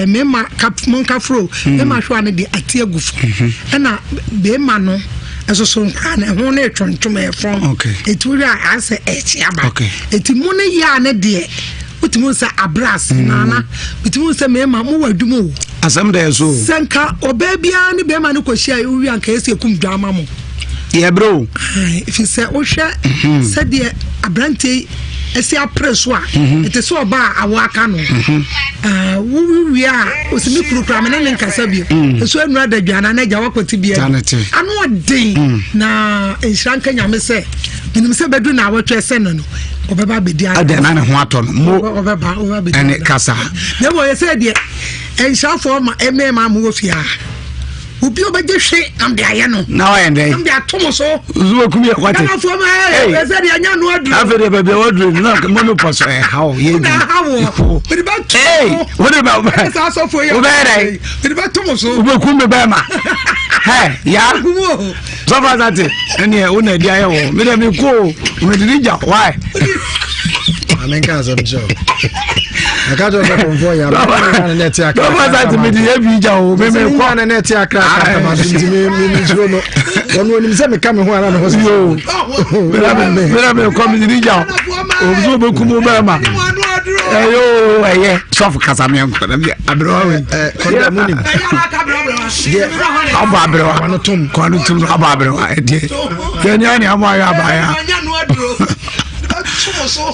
me ma kap mon kafro me ma hwa ne de ati agufo na be ma no eso so nkwa na ho na etwontom e fon eturi a ase echi aba etimu ne ya ne de utimu se abras nana utimu se me ma mo wadumu asem da so senka obebia ne be ma ne kohia wi anka ese kum dwama mo yeah bro if you say o hwe se de abrante esi apre so a ete so ba awaka no wi a osimi kurukura me ne nkasa bi so anu adadwana na gya wakoti bi anu odin na enhranka nyame se minim se bedu na awotwe se no obeba bedi adana ne ho ato no mo obeba bedi ene kasa na bo ye se de enhranfo ma emema mo ofia ubi obeje hwe am de aye no na wa ende am de atomo so zuwa kumi akwate na fo ma e se de anya no adru afere bebe odru na mo no poso how ye na how bidi ba what about sa so fo ye ubere bidi ba tomo so ube kumi be ma he ya so far that ene una di aye wo me dem ko me di ja why amen ka so njo akajo ko konfo ya na net ya ka ba za me di e bi ja wo me ko na net ya kra ka ma di me jiro no wono ni se me ka me ho ara no ho so me ko me di ja o zo be kumu be ma ayo aye so for kasa me ko na bi abro we ko da muni aba abro ko tum aba abro e kenya ni ama ya ba ya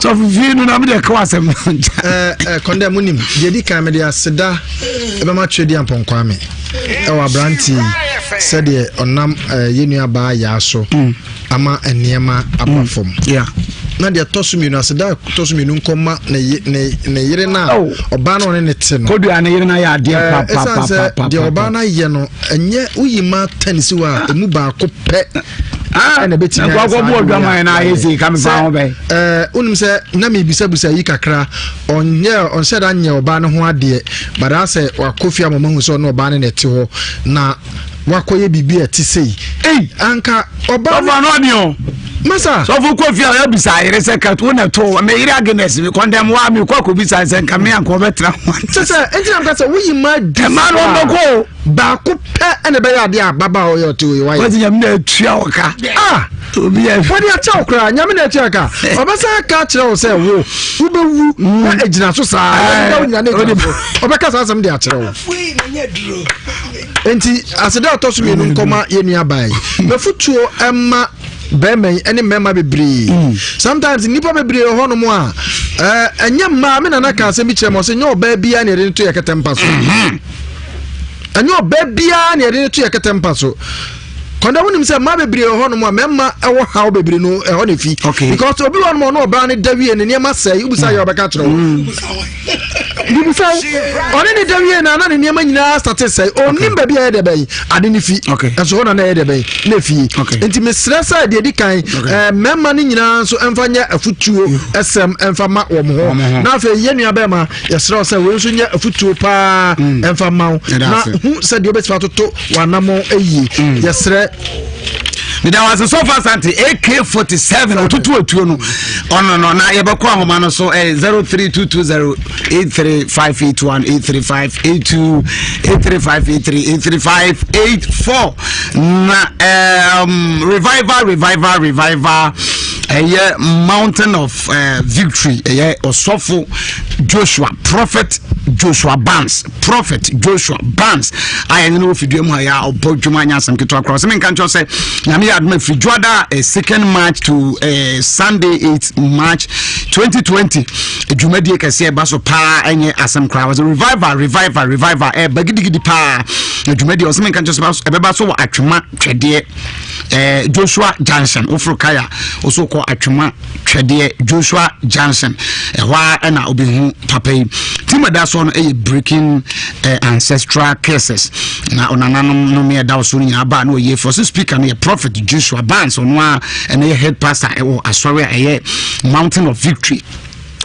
so vinu na me de kwa asem konda munim de di kan me de aseda e be ma twedi amponkwa me e wa branti se de onam yenu aba ya so ama eniema abafom na de tosumi no aseda tosumi no nkoma na yire na oba na ne te no kodua na yire na ya de pa de oba na ye no enye uyima tenisi wa emu ba ko pe na beti na kwa bo dwama na yesi kam fa ho be unim se na me bisa yi kakra on said anye oba no ho ade bada se wakofia mama hu so na oba ne te ho na wakoye bibi ati sei anka oba no ni o masa so fu kofia ya bisa yire se ka to na to me yire agnes me condemn wa me kwa ko bisa se nka me anko betra sasa enti am ka se wo yima de ma no mboko ba ko pe ene be ya de ababa o yo to wa wati nyam na atua waka obi e wadi a cha okra nyam na atua ka obasa ka kire o se wo ubewu na ejina so sa obeka sa asem de a kire wo enti aseda atosume no nkoma ye nua bai mafutuo emma bemmen ene memma bebre sometimes nipa bebre ho no mo a enya ma me na ka se mi kire mo se nya oba bia ne re to yeketempa so enya oba bia ne re to yeketempa so konda wonim se ma bebre ho no mo memma ewo hawo bebre no ho ne fi because obi won mo no oba ne dawie ne niam asai ubusa ye obeka kire ubusa one ne dawie na na ne niam nyina start sai onim ba bia ye de bai ade ne fi enso ho na ye de bai na fi enti me stressa de di kan memma ne nyina so emfanya afutuo esem emfama wo mo ho na afa ye nua ba ma ye sra so we nso nya afutuo pa emfama na hu se de obetfa toto wanamo eyi ye sra There was a sofa santi AK-47 otutu otuo no ono no na yebekọ ahoma no so 0322083581 83583 na revival mountain of victory osofo Joshua prophet Joshua Barnes I know if you mu ya obodwuma nya asem keto across me kan cho say na me adma fi Juada second March to Sunday 8 March 2020 dwumadi kase ba so pa enye asem kra was a revival bagidigidi pa dwumadi osem kan cho say ba so atwema twede Joshua Johnson ofrokaya oso ko atwema twede Joshua Johnson wa na obihu papai timada so no breaking ancestral curses na onananom no me da so nya ba na oye for speaker na prophet Joshua Barnes onwa na head pastor asori mountain of victory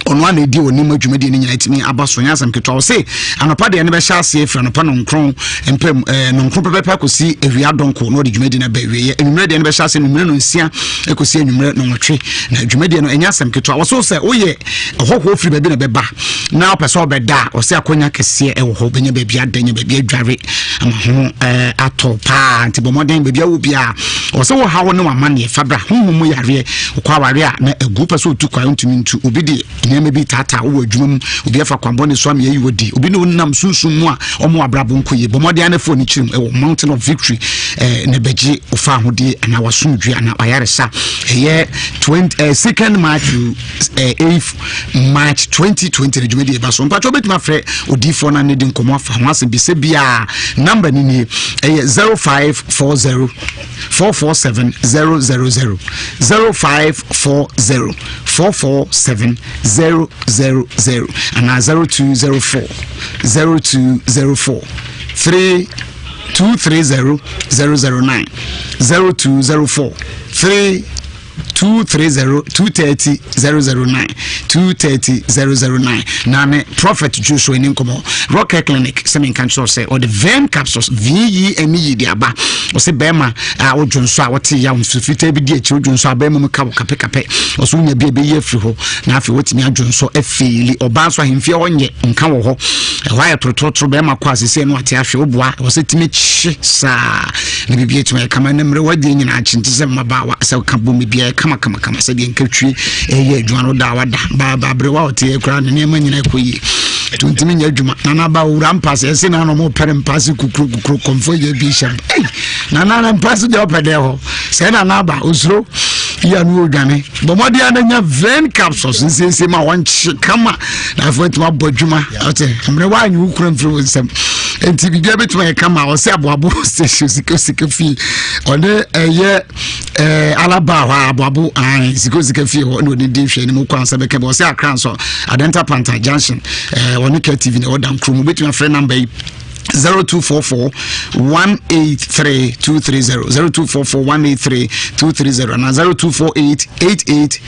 onwa na edi oni madwumadi ni nyina timi abaso nya asam keto say anopa de ne be sha ase efra anopa no nkron empem no nkron pepepe akosi ewia donko no de dwumadi na ba wie enumere de ne be sha ase enumere no nsia ekosi enumere no nwotwe na dwumadi no enya asam keto wo say oye ohokwo ofri ba bi na be ba na opese obeda o say akonya kese e wo ho benya ba bi adanya ba bi adware ama ho atopa antibomoden ba bi awo bia o se wo hawo ne wamane fabra honhom yare okwa aware a na egu pese otu kwa ntumi ntu obi de nyame bi tata wo adwuma mu obi afa kwambone so am yayi wodi obi ne wonnam sunsun mu a omo abrabo nkoye bomode ana fo ni chirim e Mountain of Victory ne beji ofa hode ana wasumdwe ana ayaresa eye 2nd March to 8th March 2020 jumedi e baso mpacho betima frɛ odifo na ne din komo afa ho ase bi se bia number ni ne eye 0540 447 000 0540 447 000 and 0204 0204 3230 009 0204 230 230 009 230 009 nane Prophet Joshua in Nkomo Rocket Clinic semen kan so say or the vein capsules VENE di aba o se bema o dwonso a wote ya mfifita bi di e chi dwonso abema mu ka kape o so nya bi ye firi ho na afi wotimi adwonso afeeli oba so ahemfie onye nka wo ho e wa ya trotro bema kwa asese no ate ahwe oboa o se timi chi sa ne bi bi etuma kama na mre wadi nyina achinte se mabawa se ka bomi bi kama se de nkatwi ye adwano da wada ba brewa ote kura ne ma nyina koyi tuntimi nya adwuma na ba wura mpase se na no mo pere mpase kukuru komfo ye bi sham na mpase de opede ho se na ba osuro ya no odwane bomode ananya vein capsules nsense ma wonche kama na fotu abodwuma ote mre wa anyu kura mfiri wonsam enti bibia betuma kama o se aboabo station sikosika fi one eye alaba wa aboabo sikosika fi ho no de hwe ni mo kwansa beka bo se akran so Adenta Panta Junction one KTV ne odam krum betuma free number 0244 183 230 0244 183 230 na 0248 88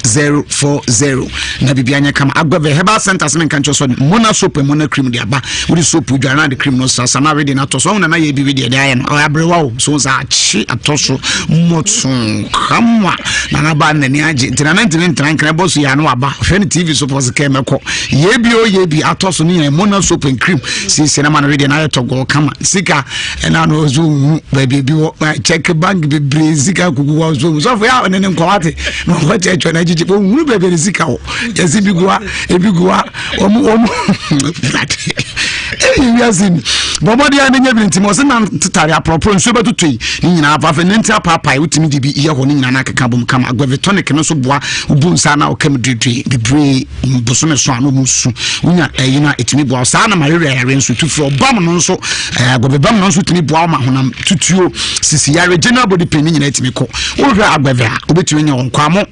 5040 na bibianya kama agwave herbal center semen kan choso mona soap mona cream de aba we soap dwana de cream no sasa na ready na to so na ye bi we de aye no abrewa so za chi atoso motun kama na ba na ni age tinantin kan boss ya no aba hwe ni TV so pose ke meko ye bi atoso ni mona soap and cream si na man ready na to go kama sika na no zo baby bi check bank bi sika kugu wa zo so for ya ne nkwate no what e chona jiji bo wuru bebe sika ho yesi bigua omu yasin bomodi ya nenye binti se na titare apropro nso betutui ni nyina afafe nenti apapa utimi di bi ye ho ni nyina na keka bom kama agwave tonic no so boa ubu nsa na okam dredre bibre bosome so anu musu unya yina etimi boa sa na marere yare nso tufu obam no nso agwave bam no nso timi boa ma honam tutuo sisi yare general body pain ni nyina etimi ko wo hwa agwave a obetumi nya onkwamo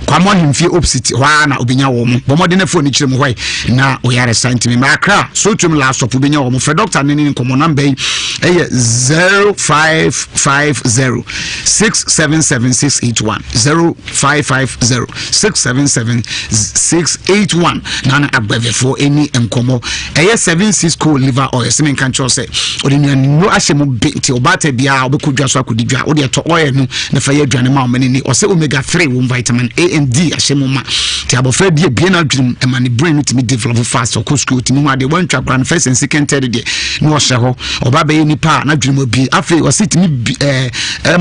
kwamo himfie opposite wa na obinya wo mo bomodi na phone kirem hwai na oyare santimi makra so tum last up obinya wo mo for doctor nini nkomo number eye 0550 677681 0550 677681 nana agbave for any nkomo eye 76 cool liver oil semen kan cho say odinu no ahyemo binti obata bia obekodwa so akodidwa ode to oil no na fa ye adwane ma o menini o say omega 3 wo vitamin A and D ashemoma ti abofra die bie na adwum e mani brain to me develop fast or school ti mu ade wan twa kran first and second third de no o hye ho oba be ni pa na adwum obi afi o sit mi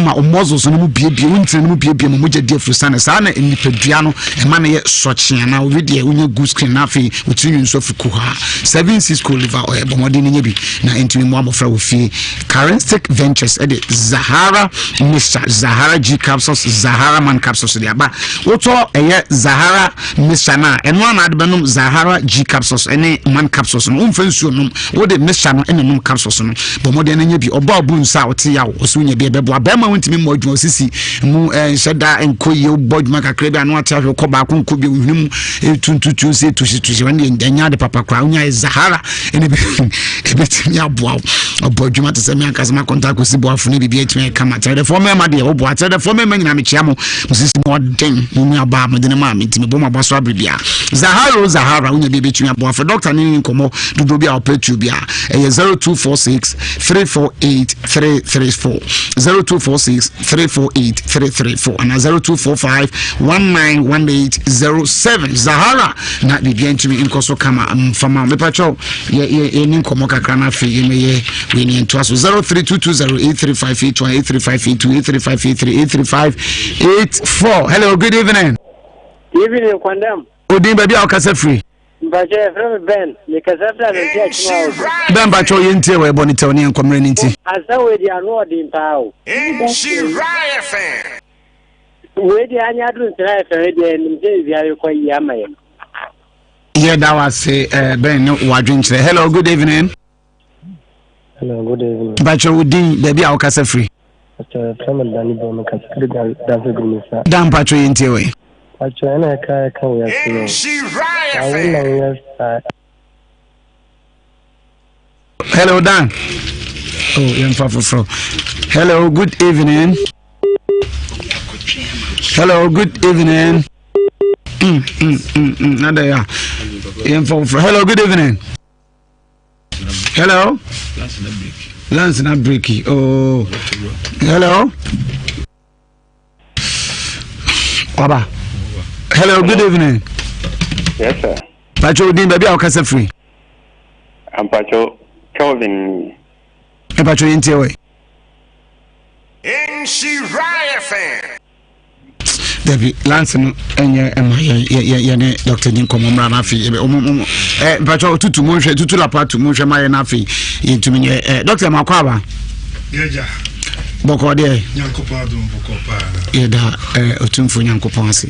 ma o muscles no mu bie wonti no mu bie mo mogya die frusane sa na nipadua no e ma na ye sochia na o de unya good screen na afi utiri nso fiku ha 76 cool liver oil bomode ni nya bi na entimi mo amofra wo fi Carestic Ventures e de Zahara Mr Zahara G capsules Zahara man capsules de aba woto eye Zahara Mr na eno na de benum Zahara G capsules ene man capsules no umfansuo no wo de Mr no ene num capsules no bomode na nya bi oba obu nsa wote ya wo so nya bi bebo abema wontimi mo adwuma osisi mu sheda enkoye obodwuma kakra bi anu ate ahwe ko ba ko nko bi ohunum tuntutu se tushi wani nya de papa kra unya Zahara ene bi ebetimi aboa obodwuma te se me akasema contact ko bo afune bi etime kama tede for me ma de obo atede for me nyina me chiamo osisi mo den betumi aba medene ma mentimi bo ma baso abribia Zahara unya bi betumi aba for doctor ni nkomo dodo bi a opetu bia 0246 348 334 0246 348 334 and 0245 191807 Zahara na bibia ntumi nkoso kama mfama mepacho ye ni nkomo kakra na fe ye meye we ni nto aso 0322083582 hello good evening evening Kwandam Odin baby akasa free Mbaje from Ben nikasafta na tia chima Ben bacho yente we bonita oni enkomre nti asa we di anu odin pao She Raya fan we di anya dun try fe di nimje bia ko yi amaye yeah that was Ben wadwin kire hello good evening hello good evening bacho Odin baby akasa free from Dani Bono kasafta da gumisa Dan bacho yente we bacho na ka we She Raya fan hello Dan hello good evening hello good evening nada hello good evening hello Lance na breaky oh hello Baba hello good evening yes sir Pacho Odin baby akasa free I'm Pacho Kelvin Pacho yente we She Raya fan Debbie Lance no enye ye ne Dr. Ninkomo mra na afi Pacho tutu monhwe tutu la patu monhwe ma ye na afi yentumi nye Dr. Makwaba yeja boko de Nyankopa dum boko pa yeda otumfo Nyankopa ase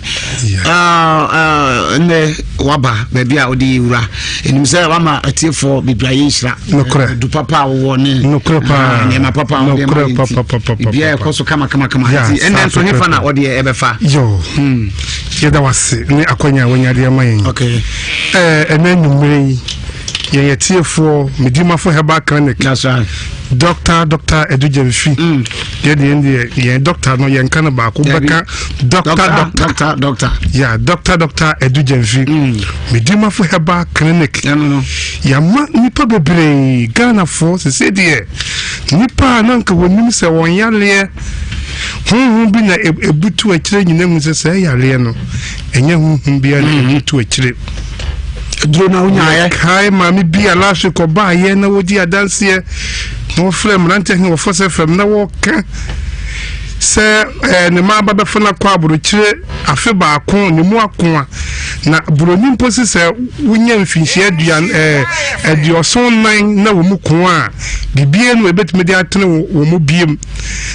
ne waba baby a odi wura enim se wama atiefo bibraye nhira du papa wo ne nokra pa ne ma papa wo de bia e koso kama ati enen so hefa na odi ebefa yo yeda wase ne akwanya wanyade amayen okay enanumre ye atiefo medimafo heba clinic that's right Doctor Edu Jemfi ye doctor no yen kan ba ko beka doctor yeah doctor Edu Jemfi medima fo heba clinic no ya ma nipa bebre Ghana for se de nipa nanka wonim se won yale bi na ebutu akire nyina mu se yale no enye bia na ebutu akire duro na unya kai mami bia lashe ko ba ye na wodi adanse no frame rante hin wo fose frame na wo ka se ne ma ba be fona kwa buru kire afi ba akon ne mu akon na buru ni mposi se wunya mfinhie aduan adioson nan na wo mu kon a bibie no ebetime de atene wo mu biem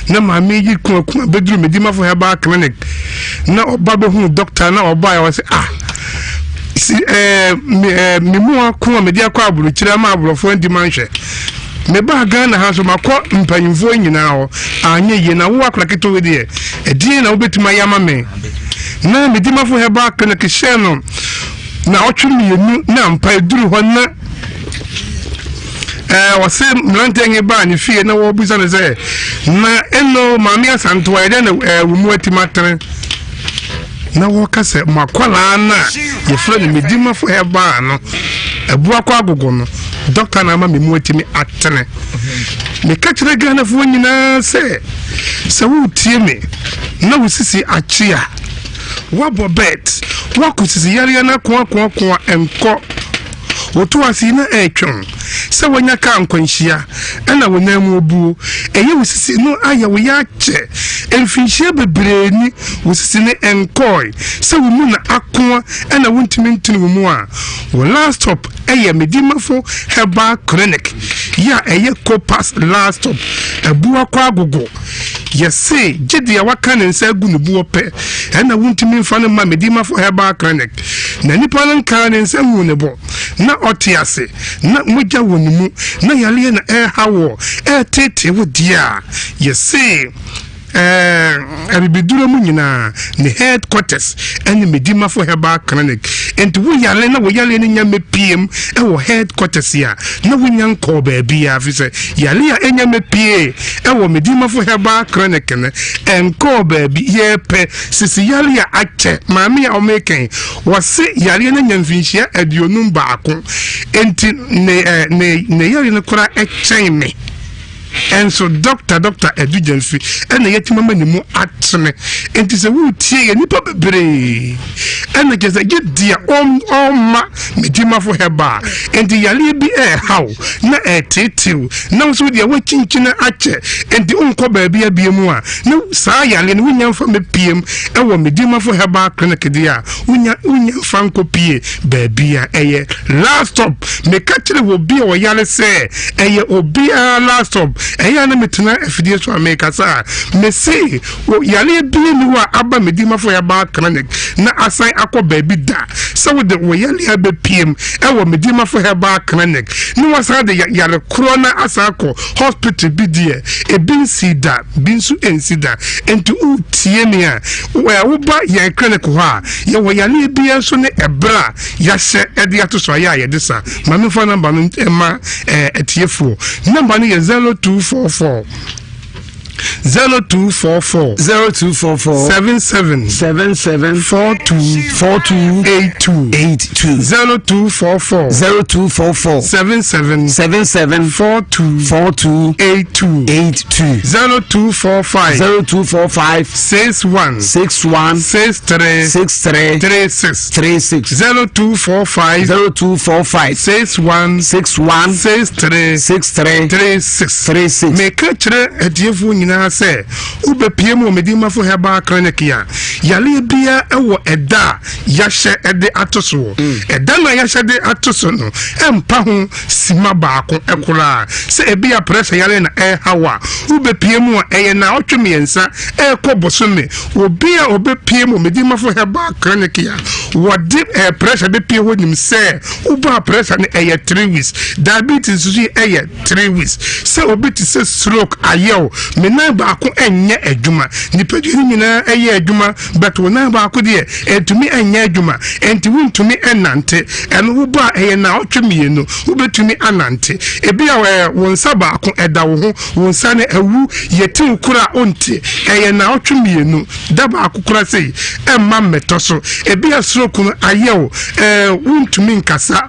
na mami yi kon beduru medima fo heba clinic na oba be hu doctor na oba ya wo se mimu akwa media kwa aburu kire ma aburofo ndi manhwe me ba Ghana ha so makọ mpanyimfo nyina ho anye ye na wo akla keto we de edin na obetima yama me na medimafo heba kana ke sheno na otwemienu na mpa eduru ho na wase mlantenge ba ni fie na wo buza ne ze na eno mami asanto wa de na wumu atimatre na wo kase makwala na ye frɛ ne medima fo heba no ebu akwa agogo no doctor na ma memu atimi atene me ka kire Ghana fo nyina se wo tie me na wo sisi achia wo bobet wo kusisi yare na ko enko wotu asi na etwon se wonya ka nkwanhia na wonya mu obu eye wosisi no aya wo ya che emfinhia bebre ni wosisi ne enkoi se wo mu na akoa na wontimi ntini wo mu a wo last stop eye medimafo heba clinic ya eye Copas last stop ebu akwa agogo yesi gidi ya waka ne nsa gu ne buo pe na wontimi mfa ne ma medimafo heba clinic na nipa nan ka ne nsa hu ne bo na otiase na moja wonimu na yale na hawo tete wo dia yesi Abibiduro mu nyina ne headquarters ene medima for herbal clinic enti wo yale na wo yale ne nyame PM e wo headquarters ya na wo nyan ko ba bia fi se yale ya enyame PA e wo medima for herbal clinic ne enko ba bi ye pe sisi yale ya ache maami ya omeken wo se yale na nyamfinhia aduonum baako enti ne yale ne kora echen me and so doctor edugenfi and the yetimama ni mu atme enti se wo tie nipa bebre and just get dia ma medima for heba enti yale bi how na tetew na so dia wa chinchina ache enti onko ba bia bia mu a na sa yale ni wunya fa me PM e wo medima for heba clinic dia wunya fanko pie ba bia eye last stop me ka kire wo bia wo yale se eye obi last stop eya na metena afidie so America sa me say yale bi ni wa aba medima for ya ba clinic na asan akọ baby da so with the yale abe PM e wo medima for ya ba clinic ni wasa de yale corona asako hospital bi die e bin sida bin su ensida enti utie me a wo ba ya clinic ho a ye wo yale bi enso ne ebra ya hye e de ato so ya ye de sa ma me fa number no ema etiefo number no ye 0244 0244 77 42 0244 77 42 0245 61 63 36 0245 61 63 36 me kachre ediefu nyina se ube PM medima for herbal clinic ya yale bia ewo eda yahye ede atoso eda na yahye de atoso no empa ho sima baako ekora se ebia pressure yale na hawa ube PM eye na otwemiensa ekobosome obia obe PM medima for herbal clinic ya wodi pressure be pie ho nim se uba pressure ne eye 3 weeks diabetes so eye 3 weeks se obi ti se stroke ayew mena baako enye adwuma nipadua nyina eye adwuma but wona baako de etumi enye adwuma enti wuntumi enante eno wo ba eye na otwemienu wobetumi anante ebia wonsa baako eda wo ho wonsa ne awu yetin kura onti eye na otwemienu da baako kura sei emma metoso ebia stroke no ayew wuntumi nkasa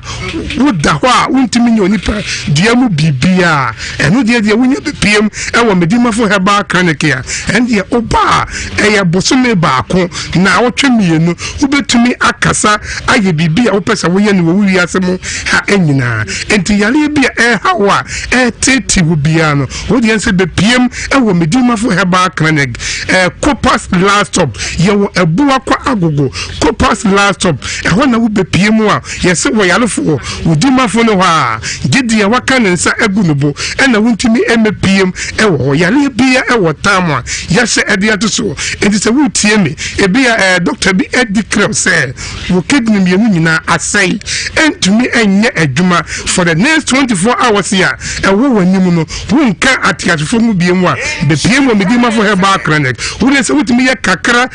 woda ho a wuntumi nyonipa diamu bibia eno de wunya bepiem ewo medima for herbal clinic ya and ye oba eye bosome baako na otwemienu ubetumi akasa aye bibia opesa woye ne wo wiase ha enyina enti yale bia hawa tete wo bia no wo de nse bepiem ewo medima for herbal clinic Copas last stop ye wo ebuwa kwa agogo Copas last stop ho na wo bepiem a ye se wo yale fo wo dima fo no ha gidi waka ne nsa egu no bo na wuntimi emepiem ewo yale bia ewo tamwa yase ede atoso enti se wutie me ebia doctor bi edicrem say wo kidney mienu nyina asai entumi enye adwuma for the next 24 hours ya ewo wanim no wonka atiasefo mu biem a bepiem wo medima for herbal clinic wo se wutimi ye kakra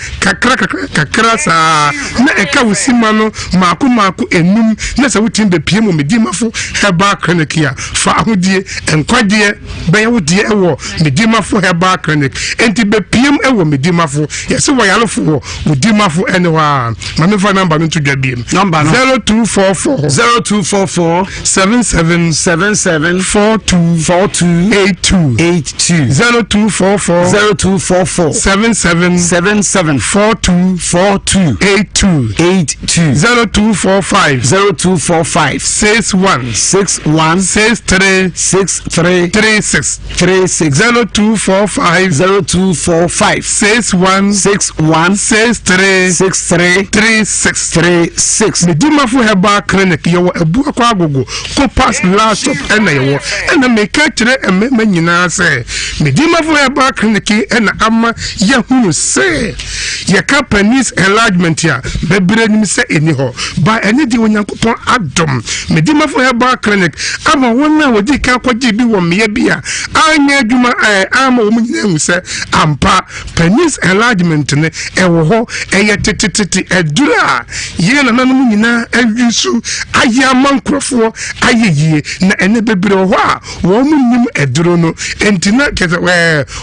sa na eka wusima no maako enum na se wutim bepiem wo medima for herbal clinic ya fa ahodie enkwade be wo die ewo medima for herbal clinic enti bepiem ewo medima for yesi wo yalo for wo dima for anywhere ma me fa number no to dwa biem number 0244 77 42 82 0244 77 42 82 0245 61 63 36 0245 61 63 36 medima for herbal clinic yo ebu akwa agogo Copas last stop ena yo ena meka kire emema nyina se medima for herbal clinic ena ama yahunu se ye company's enlargement ya bebre bebree nim sɛ ɛni hɔ ba ɛne de onyankopɔn adom medimafo herbal clinic ama wɔn a wɔdi ka kɔgye bi wɔ mmea bi a anya adwuma ama wɔn nyinaa hu sɛ ampa penis enlargement ne ɛwɔ hɔ ɛyɛ tetetete ɛduru a yɛn nananom nyinaa awi so ayɛ ama nkurɔfoɔ ayɛ yie na ɛne bebree wɔ hɔ a wɔn mu nim ɛduru no enti na kɛsɛ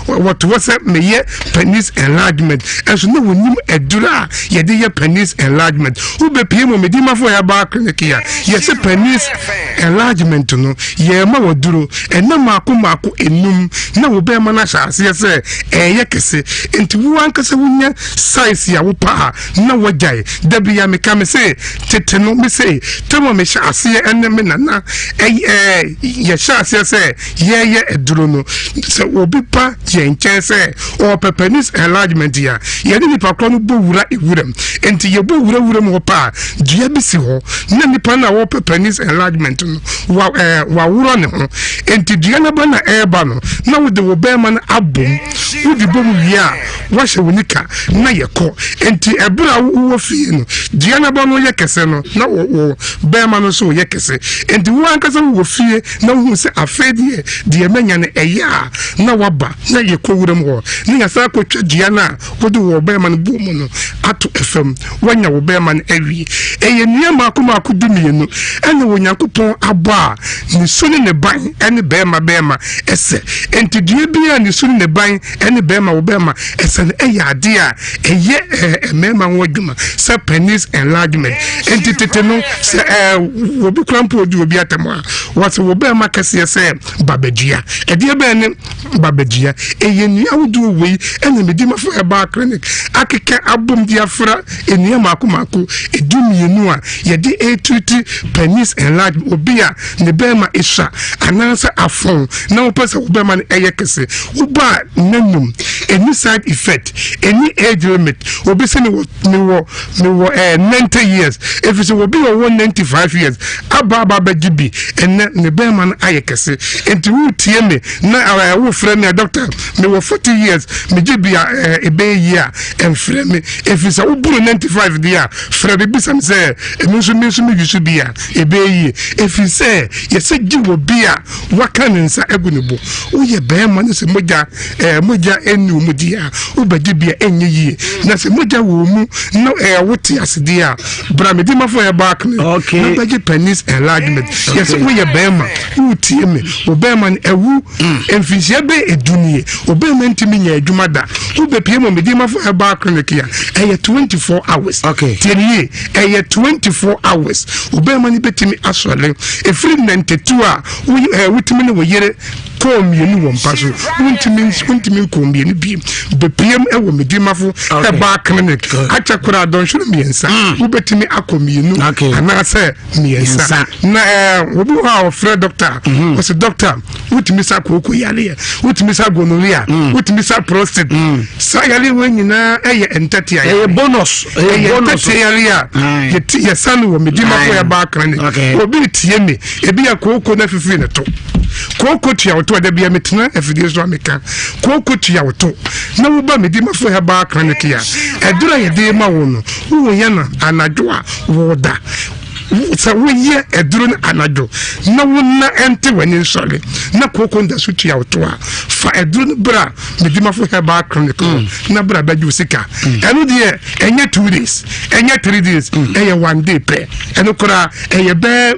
wɔto wɔ sɛ meyɛ penis enlargement ɛnso na wɔnim ɛduru a yɛde yɛ penis enlargement wobɛpie mu medimafo herbal clinic a yɛsɛ penis enlargement no yɛma wɔduru ɛna maako enum na wɔbɛma no ahyɛ aseɛ sɛ ɛyɛ kɛse enti wo ankasa wonya size a wo paa na wɔgyae da bia meka me sɛ tete no me sɛ tɛma mehyɛ aseɛ ɛne me nana yɛhyɛ aseɛ sɛ yɛyɛ aduro no sɛ obi pa yɛn nkyɛn sɛ ɔpɛ penis enlargement a yɛde nipa korɔ no bɔ wura ewuram enti yɛbɔ wura mu hɔ paa dua bi si hɔ na nipa no a wɔpɛ penis enlargement no waworo ne ho enti dua no ba na ɛɛba no na wode wo bɛrima no abom wode bɔ mu wie a wahyɛ wo nika na yɛkɔ enti ɛberɛ a wowɔ fie no dua no ba no yɛ kɛse no na wo bɛrima no nso yɛ kɛse enti wo ankasa wowɔ fie na wohu sɛ afei deɛ manya no ɛyɛ a na waba na yɛkɔ wuram hɔ ne yɛsa kɔtwa dua no a wode wo bɛrima no bɔ mu no ato fam wanya wo bɛrima no awie ɛyɛ nneɛma maako dumienu ɛne onyankopɔn abɔ a ne su ne ne ban ɛne bɛrima ɛsɛ enti dua bi a ne su ne ne ban ɛne bɛrima wo bɛrima ɛsɛ no ɛyɛ ade a ɛyɛ mɛrima ho adwuma sɛ penis enlargement enti tete no sɛ wɔbi kora mpo odi obi atam a wɔsɛ wo bɛrima kɛseɛ sɛ babadua ɛdeɛ bɛɛ ne babadua ɛyɛ nnua ahodoɔ wei ɛne medimafo herbal clinic akeka abom de afra nnua maako edumienu a yɛde ɛtuti penis enlargement obi a ne bɛrima ɛsua anaasɛ afɔn na wopɛ sɛ wo bɛrima no ɛyɛ kɛse woba nanum any side effect any age limit obi sɛ mewɔ 90 years ɛfiri sɛ obi wɔ 95 years aba bɛgye bi ɛnɛ ne bɛrima no ayɛ kɛse enti wotie me na wofrɛ me a doctor mewɔ 40 years megye bi a ɛbɛyɛ yi a ɛmfrɛ me ɛfiri sɛ woburu 95 deɛ a frɛ de bisam sɛ me nso meyi so bi a ɛbɛyɛ yi ɛfiri sɛ yɛsɛ gye wɔ bi a waka ne nsa agu ne bo woyɛ bɛrima no sɛ mogya ɛnni wo mu di a wobɛgye bi a ɛnyɛ yie na sɛ mogya wɔ mu na wote ase di a bra medimafo herbal clinic na bɛgye penis enlargement yɛsɛ woyɛ bɛrima wotie me wo bɛrima no ɛwu mfinhyia bɛ edunie wo bɛrima ntimi nya adwuma da wobɛpie mu medimafo herbal clinic a ɛyɛ 24 hours tiɛnie ɛyɛ 24 hours wo bɛrima no bɛtumi asɔre ɛfiri 92 a wotumi ne wo yere kɔɔ mmienu wɔ mpa so wontumi nkɔɔ mmienu bi bɛpiem ɛwɔ medimafo herbal clinic akyɛ koraa dɔnhwere mmiɛnsa wobɛtumi akɔ mmienu anaasɛ mmiɛnsa na obi hɔ a ɔfrɛ doctor ɔsɛ doctor wotumi sa kooko yareɛ wotumi sa gonorrhea wotumi sa prostate saa yareɛ wɔ nyinaa ɛyɛ ntɛte a ɛyɛ bonus ɛyɛ ntɛte yareɛ a yɛsa no wɔ medimafo herbal clinic obi tie me ebi yɛ kooko na fifiri ne to kooko tua woto da bia metena afidie so ameka kooko tua woto na woba medimafo herbal clinic a ɛdura yɛde ma wo no wo yɛ na anadwo a woda sɛ woyɛ aduro no anadwo na wona ɛnte w'ani nsɔre na kooko nda so tua wo to a fa aduro no bra medimafo herbal clinic na bra bɛgye wo sika ɛno deɛ ɛnyɛ 2 days ɛnyɛ 3 days ɛyɛ 1 day pɛ ɛno koraa ɛyɛ bɛɛ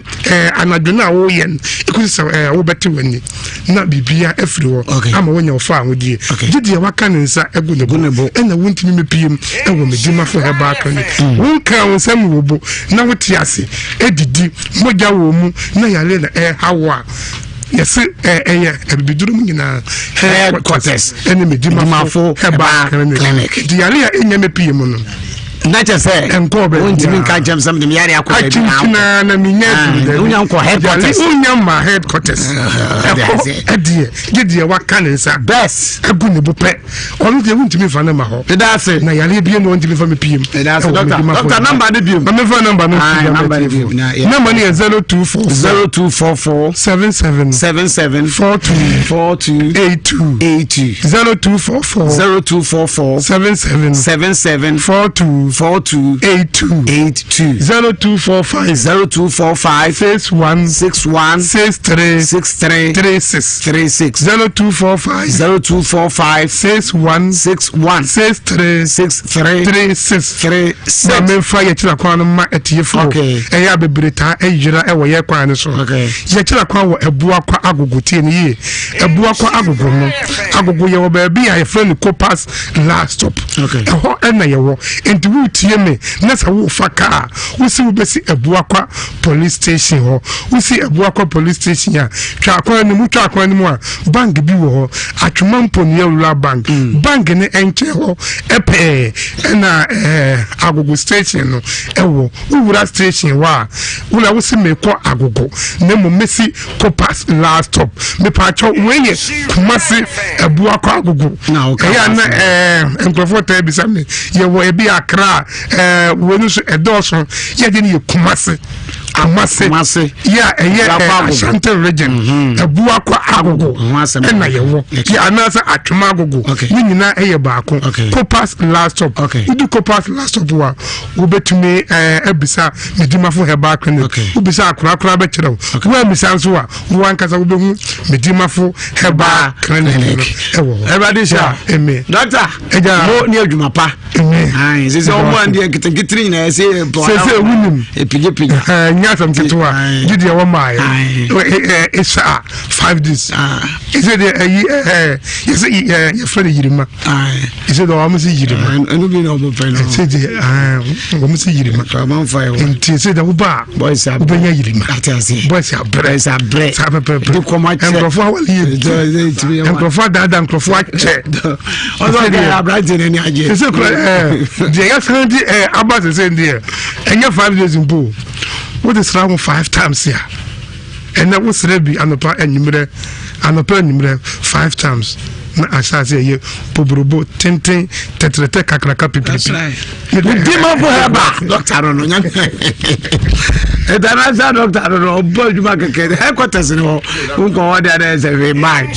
anadwo no a woyɛ no ɛkɔsi sɛ wobɛte w'ani na biribia afiri hɔ ama wonya wo fa ahodie gye deɛ waka ne nsa agu ne bo ɛna wontumi mɛpiem ɛwɔ medimafo herbal clinic wonka wo nsɛm wɔ bo na wote ase edidi mogya wɔ mu na yare na hawo a yɛsɛ ɛyɛ abibiduro mu nyinaa headquarters ɛne medimafo herbal clinic yare a ɛnya mɛpie mu no na kyɛ sɛ wontimi nka gyam sɛm de meyare akɔkyinkyina na menya wonya nkɔ headquarters wonya ma headquarters ɛdeɛ gyedeɛ waka ne nsa bes agu ne bo pɛ ɔno deɛ wontimi fa no ma hɔ dedase na yare bie na wontimi fa me piem doctor number ne biom mefa number no number ne yɛ 0244 77 42 82 0244 77 42 0245 61 63 36 0245 61 63 36 na memfa ye kira kwan no ma etiefo eya bebreta eyira ewo ye kwan no so ye kira kwan wo ebua kwa agogo tie ne ye ebua kwa agogo no agogo ye wo ba bia ye friend Copas last stop eho na ye wo enti wo tie me na sa wo faka wo si wo besi ebua kwa police station ho wo si ebua kwa police station ya twa kwan ni mu a bank bi wo ho atwuma mponi ya bank bank ne enche ho epe na agogo station no ewo wura station wa wula wo si me ko agogo na mo mesi Copas last stop me pa cho wenye kumasi ebua kwa agogo ya na enkrofo ta bi same ye wo ebi akra wonu so edoso ye de ne kumasi amase ya Ashanti region ebua kwa agogo na ye wo ya anasa atwuma agogo ni nyina eye baako Copas last stop udu Copas last stop wa ubetumi ebisa medimafo heba clinic ubisa akura be kire wo amisa nso wa wo ankasa wo behu medimafo heba clinic ewo everybody sha doctor mo ni adwuma pa sese o mo ande kitikitiri nyina sese wunim epige nyasam kitwa didi wa mai it's 5 days is it you friend yirima is it o mo si yirima enu bi na o mo fa no o mo si yirima ka man fa yo nti se da wo ba boys are benya yirima boys are bread de koma che enkrofo awali enkrofo dada enkrofo ache o do ga abrante ni aje ese de ya sandi abase se ndi enya 5 days mpo what is wrong 5 times here and that was ready anopa enimre 5 times na asase ye pobrobo tenten tetrete kakraka pipipi dima bo heba doctor no nya edana doctor no bojuma keke headquarters no unko wada na se mai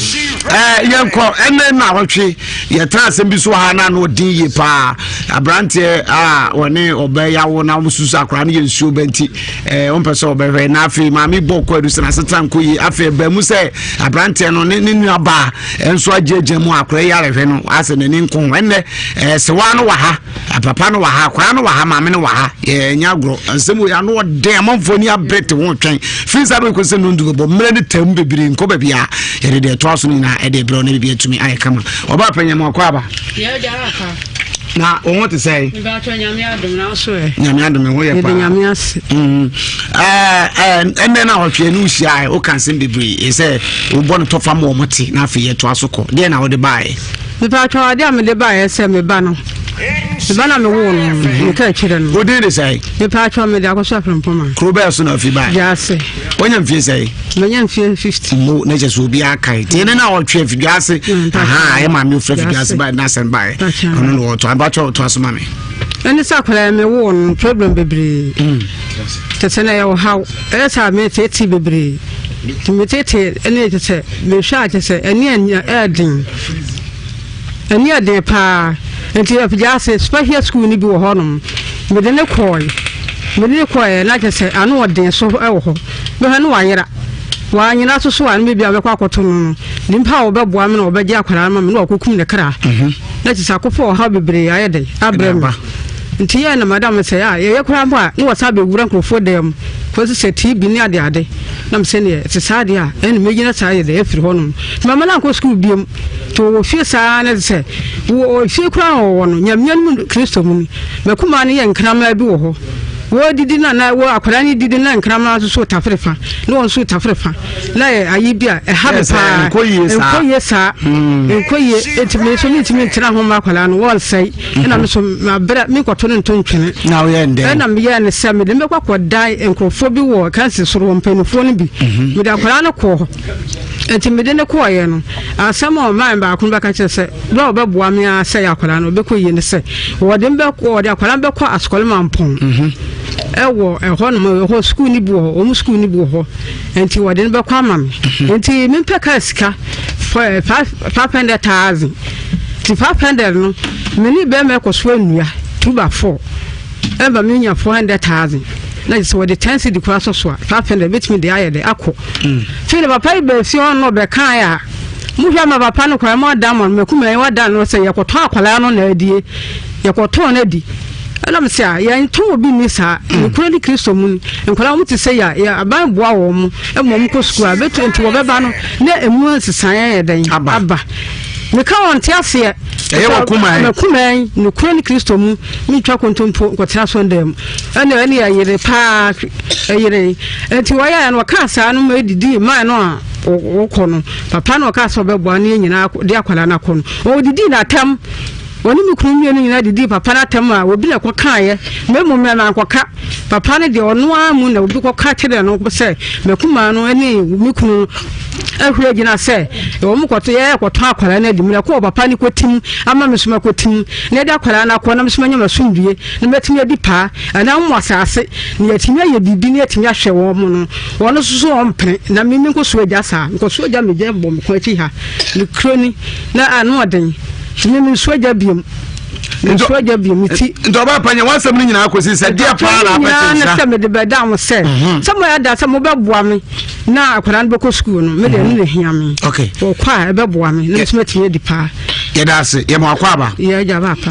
yenko ene na hotwe ye transem bi so ha na no din ye pa abrante woni obeya wo na mususu akra na ye nsuo benti onpeso obehwe na afi mami bokko adusi na setan ko yi afi ba mu se abrante no ne nua ba enso aje mu akra yare hwe no ase ne nko enne se wa no wa ha papa no wa ha akra no wa ha mame no wa ha nya gro ansemu ya no de amanfoni abete won twen finsa be ko se no ndu bo mre ne tam bebiri nko ba bia ye de to aso ni na e de bro ne bia tumi aye kama oba panyam akwa aba ye de aka na o want to say ba to nyame adom na so nyame adom ho ye pa nyame ase and then na hotwe no hia o kan sem bebiri e say o bo no to fam o moti na afi ye to asoko de na o de bae me pa to ade am de bae se me ba no bana me wo no me ka kire no o de de say me pa to me de akoso afrempoma krobe so na afi bae ya se onya mfie say menya mfie 50 mo na je so obi akai te ne na hotwe afi ase aha e ma me ofra afi ase bae na sen bae ono no to aba to aso ma me eni sakwala me wo no problem bebre tete na yo how esa me tete bebre me tete eni tete me sha tete eni edin eni ade pa enti afi ase special school ni bi wo honom me de ne koy na tete anu odin so e wo ho me ha no wanyira so anu bi abekwa akoto no nimpa wo beboa me no obeje akwara ma me no okokum ne kra na tete akofo ha bebre ayede abrem nti ya na madam say ye kura mpa no wasa be wura nkrofo dem ko se TV ni ade na mse ne se sade a en megina sa ye de afiri honum mama na ko school biem to wo fie sa na se wo fie kura wo no nyamnyan Kristo mu makuma ne ye nkrama bi wo ho wo didi na wo akwara ni didi na nkrama so tafrefa no won so tafrefa na ayi bia e ha be pa enkoye sa enkoye etime so ni timi tira ho ma akwara no won sai na me so mabra mi kwato no ntontwene na wo ye nde na me ye ne se me de me kwakọ dai enkrofo bi wo kanse soro mpanifo no bi me da akwara no ko enti me de ne ko ye no asama o man ba kun ba ka chese do be boa me a se akwara no be ko ye ne se wo de be ko wo de akwara be ko askole mampon ewo ehọ no ho school ni bu ho o mu school ni bu ho enti wo de be kwa mam enti me peka sika 500,000 ti 500 no me ni be me ko so anua 2/4 eba me nya 400,000 na so with the 10 cedi kwa so 500 bit me dey aye dey akọ fi le papa be fi on no be kan ya mu hwa ma papa no kwa ma damon mekuma wa dan no se yekoto akwala no na adie yekoto na di ana me se ya nto obi ni sa nkura ni Kristo mu nkura mu te se ya aban boa wo mu e mo ko school abetu enti wo beba no na emu nsesan ya den aba me ka won te ase eyewo kuman no kura ni Kristo mu mi twa kontompo kwotira so ndem ana ani ya yere pa yere enti wo ya no ka sa no ma didi ma no a wo no papa no ka so bebo na nyina de akwala na kono o didi na tam woni mi kunu mi nyina didi papa na tam a obi na kwaka ye memo me na kwaka papa ne de ono amu na obi kwaka kire no se mekuma no ani mi kunu ahwe gina se wo mu kwato ye kwato akwala na di mi ko papa ni kwatim ama mesuma kwatim na de akwala na ko na mesuma nyama sundue na metimi adi pa ana mu asase na yatimi aye bibi na yatimi ahwe wo mu no wono susu wo mpene na mi nko so agya sa nko so agya me je bom ko ati ha ni kroni na anu oden mi soja biom soja biom ti ndo ba panya wansam ni nyina akosi se dia pa na apete na se me de beda mo se samo ya da se mo beboa me na akwara no beko school no me de no hia me okay o kwa e beboa me na me time di pa ye da se ye mo akwa ba ye ja ba pa